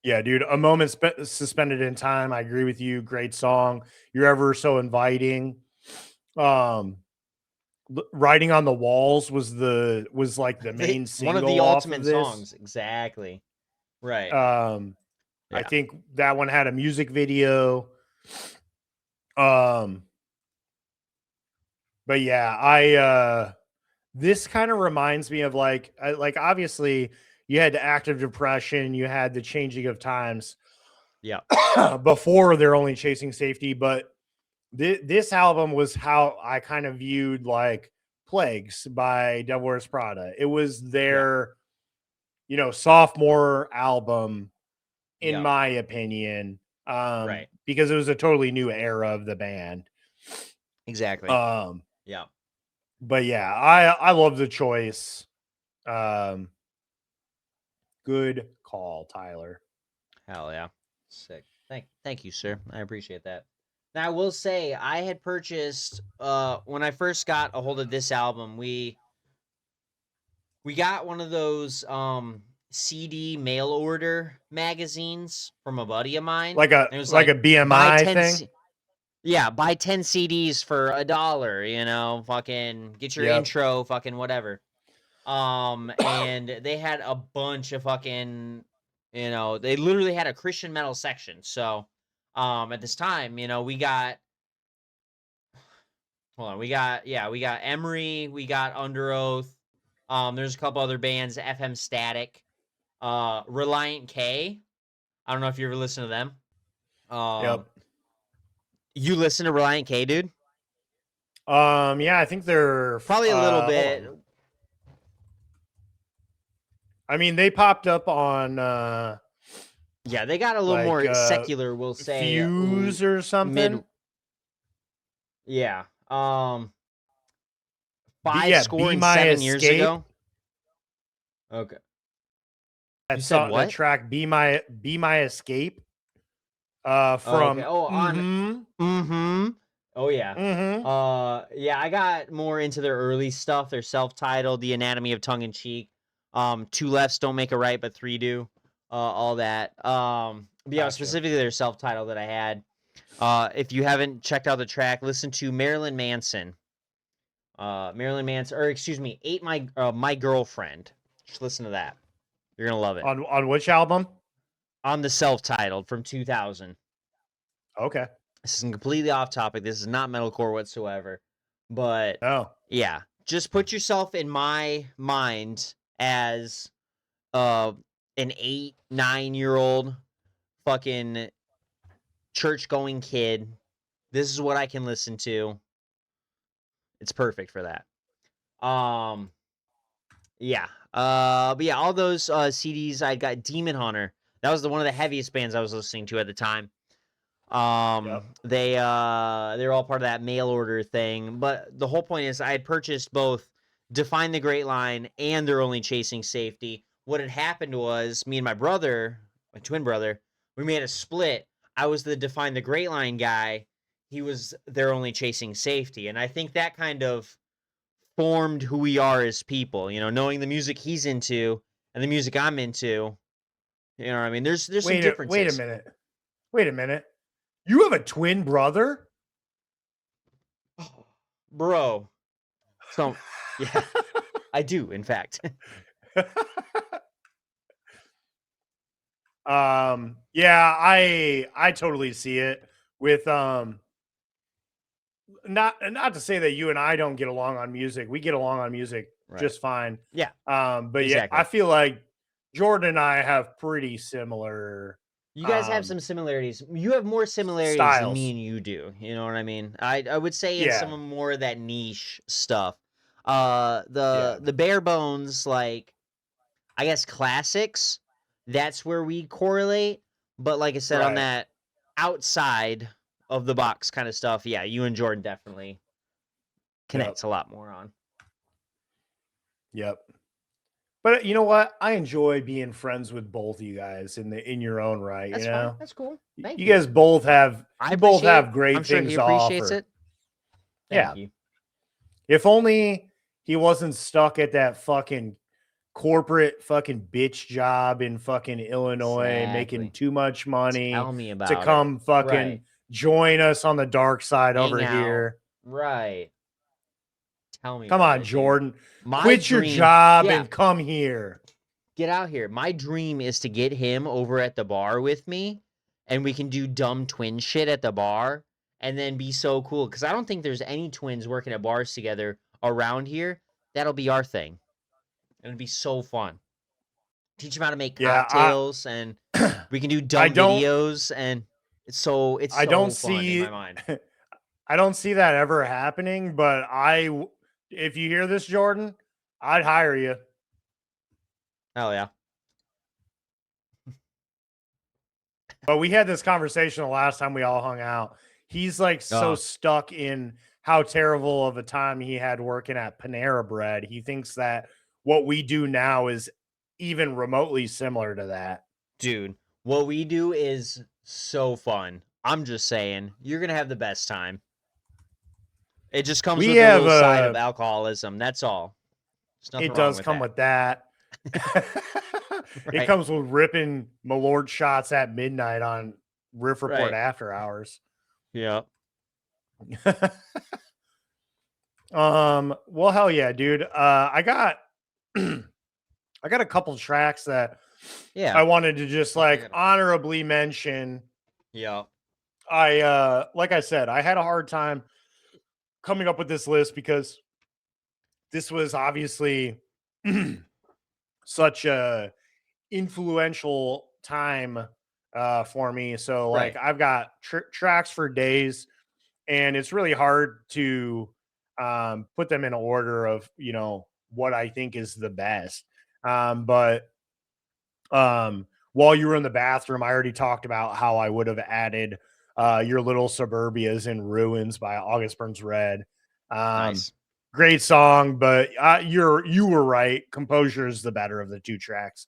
Yeah, dude, A Moment Suspended in Time. I agree with you. Great song. You're Ever So Inviting. Writing on the Walls was like the main single one of the off ultimate of this. songs. Exactly. Right. I think that one had a music video. But yeah, this kind of reminds me of like obviously you had the active depression, you had the changing of times. Yeah. Before They're Only Chasing Safety, but this album was how I kind of viewed like Plagues by Devil Wears Prada. It was their sophomore album in my opinion, because it was a totally new era of the band. Exactly. Yeah. But yeah, I love the choice. Good call, Tyler. Hell yeah. Sick. Thank you, sir. I appreciate that. Now, I will say I had purchased when I first got a hold of this album, we got one of those CD mail order magazines from a buddy of mine. Like a And it was like a like buy BMI 10 thing. yeah, buy 10 CDs for $1, you know, fucking get your Yep. intro, fucking whatever. And they had a bunch of fucking, you know, they literally had a Christian metal section. So, at this time, you know, we got, hold on, we got Emery, we got Under Oath. There's a couple other bands, FM Static, Reliant K. I don't know if you ever listen to them. Yep. You listen to Reliant K, dude? Yeah, I think they're Probably a little hold bit. on. I mean, they popped up on Yeah, they got a little like more secular, we'll say. Fuse or something. Yeah. Five Yeah, score Be and My 7 years Escape. ago. Okay. That You said song, that what? track Be My Escape. Oh, okay. From Oh, on. Oh yeah. Mm-hmm. Yeah, I got more into their early stuff. Their self-titled, The Anatomy of Tongue in Cheek. Two lefts don't make a right, but three do. All that. But yeah, Gotcha. specifically their self-titled that I had. If you haven't checked out the track, listen to Marilyn Manson. Marilyn Manson, or excuse me, Ate My Girlfriend. Just listen to that. You're gonna love it. On which album? On the self-titled from 2000. Okay. This is completely off topic. This is not metalcore whatsoever. But Oh. yeah, just put yourself in my mind as an 8-9-year-old fucking church-going kid. This is what I can listen to. It's perfect for that. Yeah. But yeah, all those CDs, I got Demon Hunter. That was one of the heaviest bands I was listening to at the time. Yep. They're all part of that mail order thing. But the whole point is I had purchased both Define the Great Line and They're Only Chasing Safety. What had happened was me and my brother, my twin brother, we made a split. I was the Define the Great Line guy. He was They're Only Chasing Safety. And I think that kind of formed who we are as people, you know, knowing the music he's into and the music I'm into. You know what I mean? There's some differences. Wait a minute. You have a twin brother? Bro. So yeah, I do, in fact. Yeah, I totally see it with not to say that you and I don't get along on music. We get along on music just fine. Yeah. But exactly. yeah, I feel like Jordan and I have pretty similar. You guys have some similarities. You have more similarities than me styles. and you do. You know what I mean? I would say in Yeah. some more of that niche stuff. The bare bones, like, I guess classics, that's where we correlate. But like I said, on Right. that outside of the box kind of stuff, yeah, you and Jordan definitely connects a lot more on. Yep. But you know what? I enjoy being friends with both of you guys in your own right. That's you know, fine. That's cool. Thank you you. guys both have great I'm sure things he to appreciates offer. it. Thank you. If only he wasn't stuck at that fucking corporate fucking bitch job in fucking Illinois, making too much money Tell me about to come fucking join us on the dark side over here. Right. Tell me Come about on, it, Jordan. My Quit your dream- job yeah. and come here. Get out here. My dream is to get him over at the bar with me, and we can do dumb twin shit at the bar, and then be so cool. Because I don't think there's any twins working at bars together around here. That'll be our thing. It'll be so fun. Teach him how to make cocktails, and we can do dumb videos, and it's so fun in my mind. I don't see that ever happening, but if you hear this, Jordan, I'd hire you. Hell yeah. But we had this conversation the last time we all hung out. He's like so stuck in how terrible of a time he had working at Panera Bread. He thinks that what we do now is even remotely similar to that. Dude, what we do is so fun. I'm just saying, you're gonna have the best time. It just comes We with a have little side of alcoholism. That's all. There's nothing it wrong does with come that. with that. It Right. comes with ripping Malord shots at midnight on Riff Report Right. after hours. Yeah. Well, hell yeah, dude. I got a couple tracks that Yeah. I wanted to just I like gotta. honorably mention. Yeah. Like I said, I had a hard time coming up with this list because this was obviously such a influential time for me. So like Right. I've got tracks for days, and it's really hard to put them in order of what I think is the best. But while you were in the bathroom, I already talked about how I would have added Your Little Suburbias in Ruins by August Burns Red. Um, Nice. Great song, but you were right. Composure is the better of the two tracks.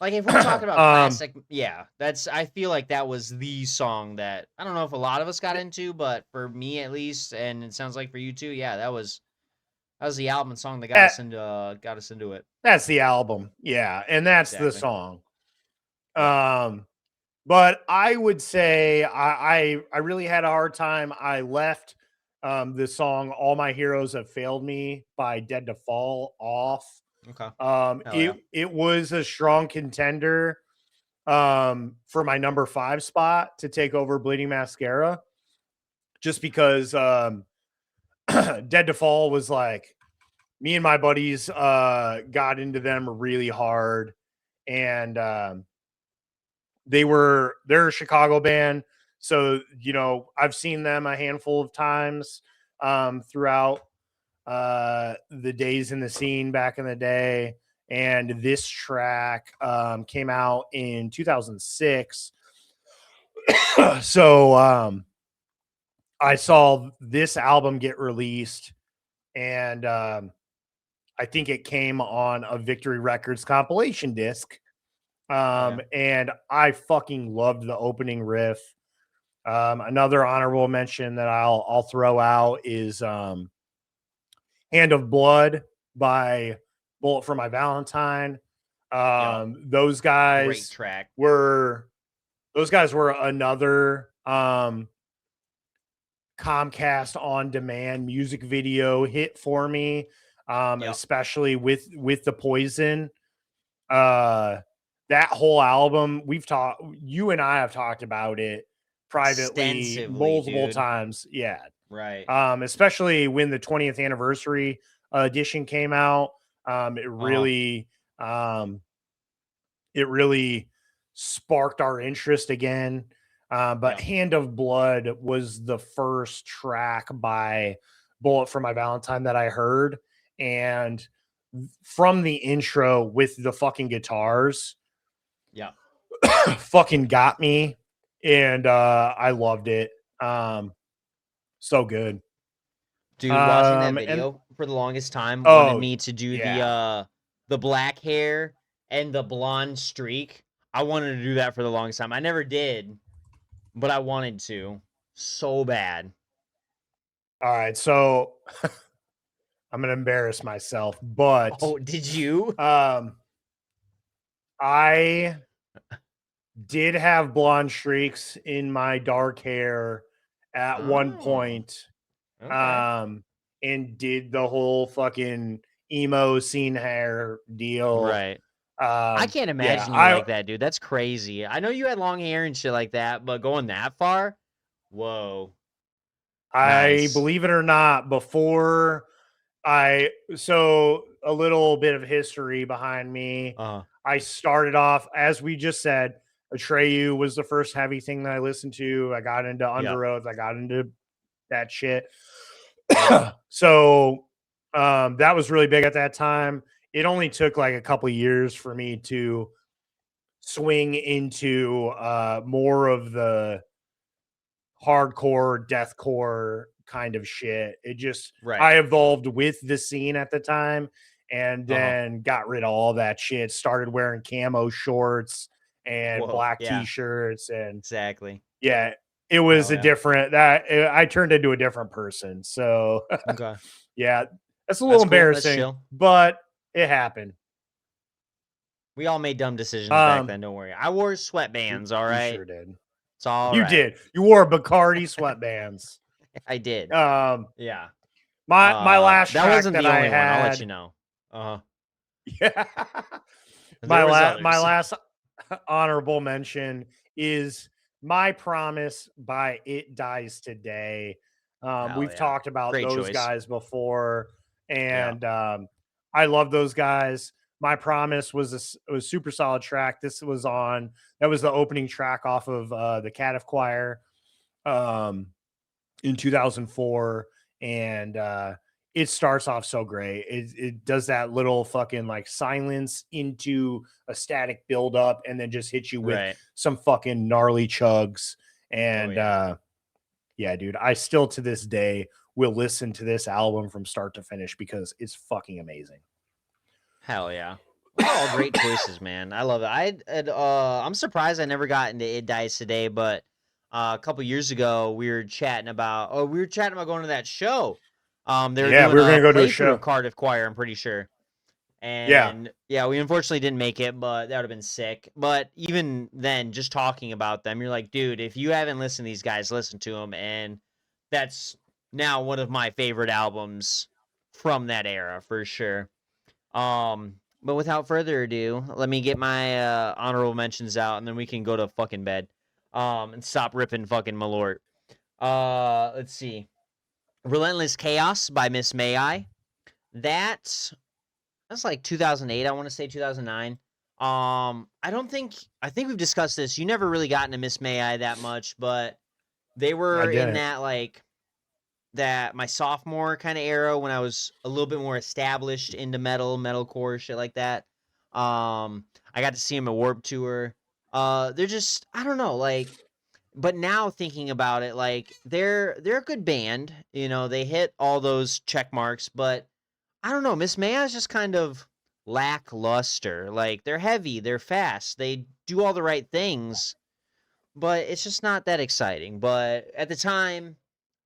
Like if we're talking about um, classic, yeah, that's I feel like that was the song that I don't know if a lot of us got into, but for me at least, and it sounds like for you too, yeah, that was the album and song that that, got us into it. that's the album, yeah, and that's the Exactly. song. Yeah. Um, but I would say I really had a hard time. I left the song "All My Heroes Have Failed Me" by Dead to Fall off. Okay. Hell yeah. It was a strong contender for my number 5 spot to take over Bleeding Mascara, just because Dead to Fall was like me and my buddies got into them really hard, and they're a Chicago band. So, I've seen them a handful of times throughout the days in the scene back in the day. And this track came out in 2006. So I saw this album get released, and I think it came on a Victory Records compilation disc. Oh yeah. And I fucking loved the opening riff. Another honorable mention that I'll throw out is Hand of Blood by Bullet for My Valentine. Yeah. Those Great guys track. were another Comcast on demand music video hit for me, Yep. especially with the Poison. That whole album, you and I have talked about it privately Extensively, multiple dude. times. Yeah. Right. Especially when the 20th anniversary edition came out. It Uh-huh. really, it really sparked our interest again. But Yep. Hand of Blood was the first track by Bullet for My Valentine that I heard. And from the intro with the fucking guitars, Yep. fucking got me. And I loved it. So good. Dude, watching that And video for the longest time wanted oh me to do yeah. the black hair and the blonde streak. I wanted to do that for the longest time. I never did, but I wanted to so bad. All right. So I'm gonna embarrass myself, but Oh, did you? um I did have blonde streaks in my dark hair at one Oh, point, okay. um, and did the whole fucking emo scene hair deal. Right. I can't Yeah, imagine you like that, dude. That's crazy. I know you had long hair and shit like that, but going that far? Whoa. I Nice. believe it or not, before so a little bit of history behind me. Uh, I started off, as we just said, Atreyu was the first heavy thing that I listened to. I got into yep. Under Oath. I got into that shit. Yep. So that was really big at that time. It only took like a couple years for me to swing into more of the hardcore, deathcore kind of shit. Right. I evolved with the scene at the time, and Uh-huh. then got rid of all that shit. Started wearing camo shorts and Whoa. black Yeah. t-shirts, and Exactly. yeah. it was Hell a yeah. different I turned into a different person. So Okay. yeah, that's a little That's cool. That's embarrassing, chill. but it happened. We all made dumb decisions back Um, then. Don't worry. I wore sweatbands. All you right. sure did. It's all You right. did. You wore Bacardi sweatbands. I did. Um, Yeah. my last That track wasn't that the I only one. I'll let you had, know. Uh, yeah, there was my others. last honorable mention is "My Promise" by It Dies Today. Hell We've yeah. talked about Great those choice. guys before, Yeah. and I love those guys. "My Promise" was a super solid track. That was the opening track off of the Cat of Choir. In 2004, and it starts off so great. It does that little fucking like silence into a static buildup and then just hits you with Right. some fucking gnarly chugs. Oh, And yeah. yeah, dude, I still to this day will listen to this album from start to finish because it's fucking amazing. Hell yeah. Those are all great choices, man. I love it. I'm surprised I never got into It Dies Today, but a couple years ago we were chatting about going to that show. They were Yeah, we doing were a gonna go to a playthrough show. of Cardiff Choir, I'm pretty sure. Yeah, And yeah, we unfortunately didn't make it, but that would have been sick. But even then, just talking about them, you're like, dude, if you haven't listened to these guys, listen to them. And that's now one of my favorite albums from that era for sure. But without further ado, let me get my honorable mentions out, and then we can go to fucking bed. And stop ripping fucking Malort. Let's see. Relentless Chaos by Miss May I. That's like 2008. I want to say 2009. I think we've discussed this. You never really got into Miss May I that much, but they I were in didn't. that that my sophomore kind of era when I was a little bit more established into metalcore, shit like that. I got to see them at Warp Tour. They're just I don't know, like, but now thinking about it, like they're a good band. You know, they hit all those check marks, but I don't know. Miss Maya is just kind of lackluster. Like they're heavy, they're fast, they do all the right things, but it's just not that exciting. But at the time,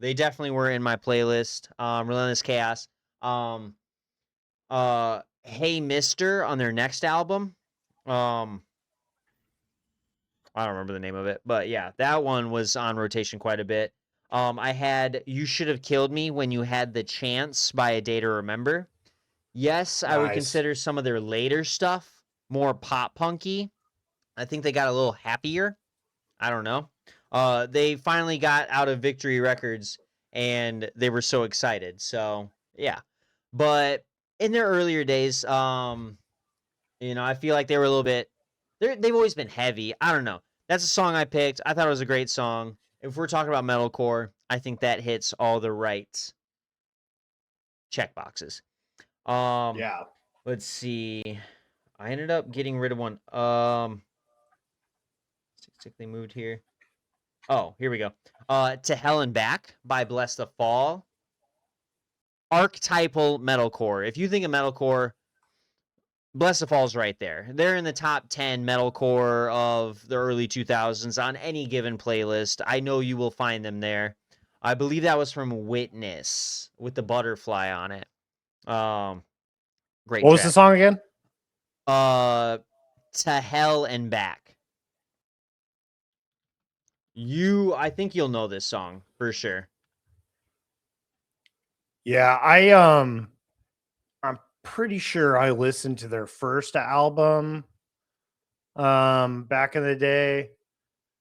they definitely were in my playlist. Relentless Chaos. Um, Hey Mister on their next album. Um, I don't remember the name of it, but yeah, that one was on rotation quite a bit. I had You Should Have Killed Me When You Had the Chance by A Day to Remember. Yes, I would Nice. consider some of their later stuff more pop punky. I think they got a little happier. I don't know. They finally got out of Victory Records and they were so excited. So yeah, but in their earlier days, I feel like they were a little bit. They've always been heavy. I don't know. That's a song I picked. I thought it was a great song. If we're talking about metalcore, I think that hits all the right check boxes. Um, Yeah. let's see. I ended up getting rid of one. They moved here. Oh, here we go. To Hell and Back by Bless the Fall. Archetypal metalcore. If you think of metalcore, Bless the Fall's right there. They're in the top 10 metalcore of the early 2000s on any given playlist. I know you will find them there. I believe that was from Witness with the butterfly on it. Great What was the track. song again? To Hell and Back. I think you'll know this song for sure. Yeah, I'm pretty sure I listened to their first album back in the day.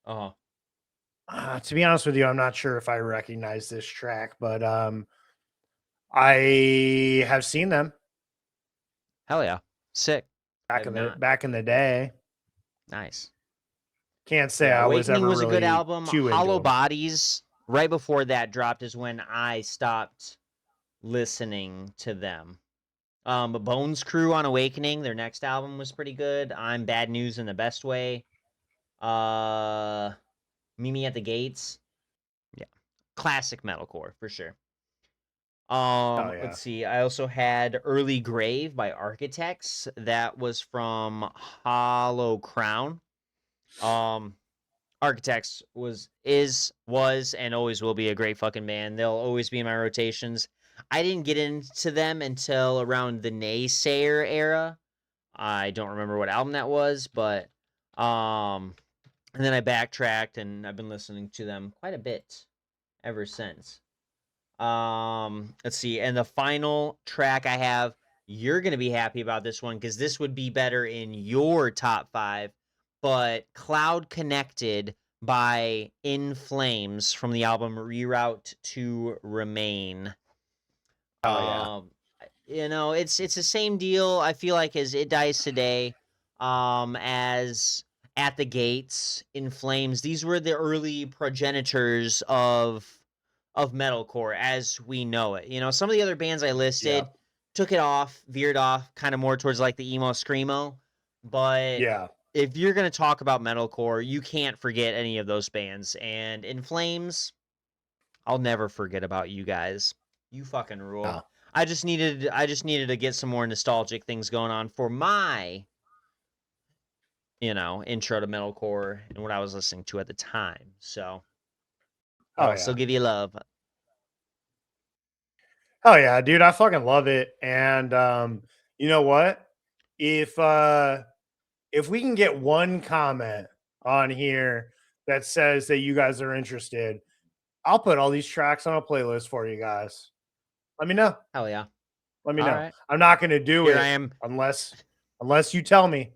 Uh-huh. To be honest with you, I'm not sure if I recognize this track, but I have seen them Hell yeah. Sick. I have not. back in the day. Nice. Can't say Yeah, I was Awakening ever was a good really album. too into Hollow them. Bodies, right before that dropped, is when I stopped listening to them. Bones Crew on Awakening, their next album was pretty good. I'm Bad News in the Best Way. Meet Me at the Gates. Yeah. Classic metalcore for sure. Oh yeah, Let's see. I also had Early Grave by Architects. That was from Hollow Crown. Um, Architects was, and always will be a great fucking band. They'll always be in my rotations. I didn't get into them until around the Naysayer era. I don't remember what album that was, but and then I backtracked and I've been listening to them quite a bit ever since. Let's see. And the final track I have, you're going to be happy about this one because this would be better in your top 5, but Cloud Connected by In Flames from the album Reroute to Remain. Oh yeah. You know, it's the same deal I feel like as It Dies Today, as At the Gates, In Flames. These were the early progenitors of metalcore as we know it. You know, some of the other bands I listed took it off, veered off kind of more towards like the emo screamo, but Yeah. if you're going to talk about metalcore, you can't forget any of those bands. And In Flames, I'll never forget about you guys. You fucking rule. Oh. I just needed to get some more nostalgic things going on for my, you know, intro to metalcore and what I was listening to at the time. So I'll still give you love. Oh yeah, dude, I fucking love it. And you know what? If we can get one comment on here that says that you guys are interested, I'll put all these tracks on a playlist for you guys. Let me know. Hell yeah. Let me All know. right. I'm not going to do Here it I am. unless you tell me.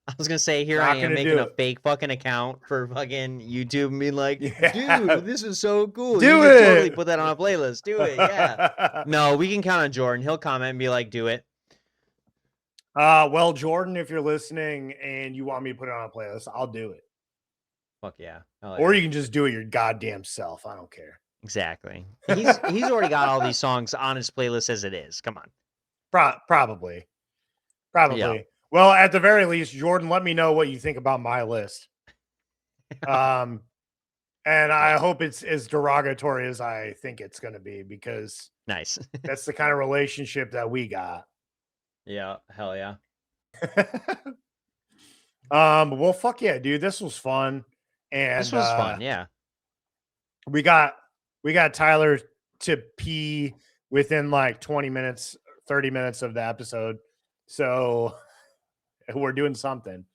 I was gonna say, here Not I am gonna making do a it. fake fucking account for fucking YouTube and being like, Yeah. dude, this is so cool. Do You should totally it. put that on a playlist. Do it, yeah. No, we can count on Jordan. He'll comment and be like, do it. Well, Jordan, if you're listening and you want me to put it on a playlist, I'll do it. Fuck yeah. Or you can just do it your goddamn self. I don't care. Exactly. He's already got all these songs on his playlist as it is. Come on. Probably. Yeah. Well, at the very least, Jordan, let me know what you think about my list. And I hope it's as derogatory as I think it's going to be, because nice. That's the kind of relationship that we got. Yeah. Hell yeah. Well, fuck yeah, dude. This was fun. And this was fun. Yeah. We got Tyler to pee within like 20 minutes, 30 minutes of the episode. So we're doing something.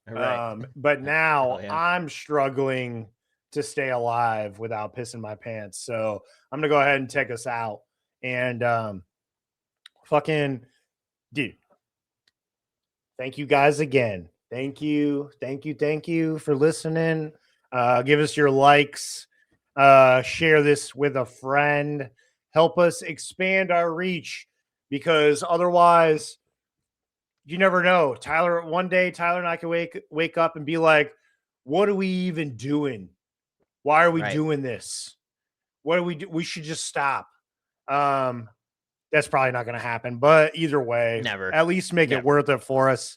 Right. But now yeah. I'm struggling to stay alive without pissing my pants. So I'm going to go ahead and take us out. And fucking dude, thank you guys again. Thank you for listening. Give us your likes. Share this with a friend. Help us expand our reach, because otherwise, you never know. One day Tyler and I can wake up and be like, what are we even doing? Why are we doing this? What do we do? We should just stop. That's probably not going to happen, but either way, never. At least make it worth it for us.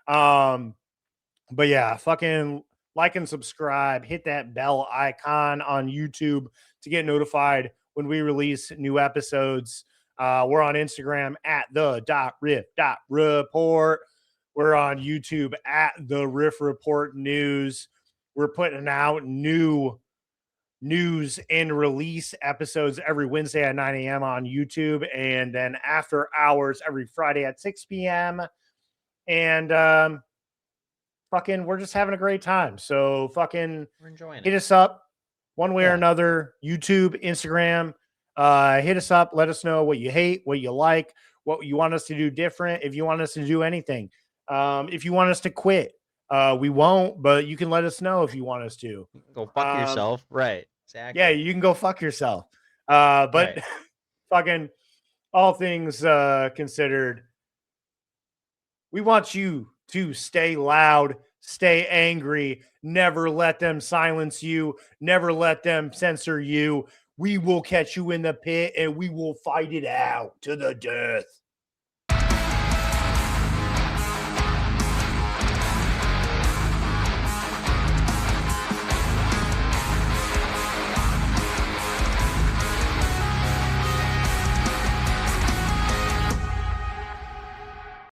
But yeah, fucking like and subscribe, hit that bell icon on YouTube to get notified when we release new episodes. We're on Instagram at the.riff.report. We're on YouTube at the Riff Report News. We're putting out new news and release episodes every Wednesday at 9 a.m. on YouTube, and then after hours every Friday at 6 p.m. And fucking, we're just having a great time. So fucking we're enjoying hit us up one way or another. YouTube, Instagram. Hit us up. Let us know what you hate, what you like, what you want us to do different. If you want us to do anything, if you want us to quit, we won't, but you can let us know if you want us to. Go fuck yourself. Right. Exactly. Yeah, you can go fuck yourself. But fucking all things considered, we want you to stay loud, stay angry, never let them silence you, never let them censor you. We will catch you in the pit and we will fight it out to the death.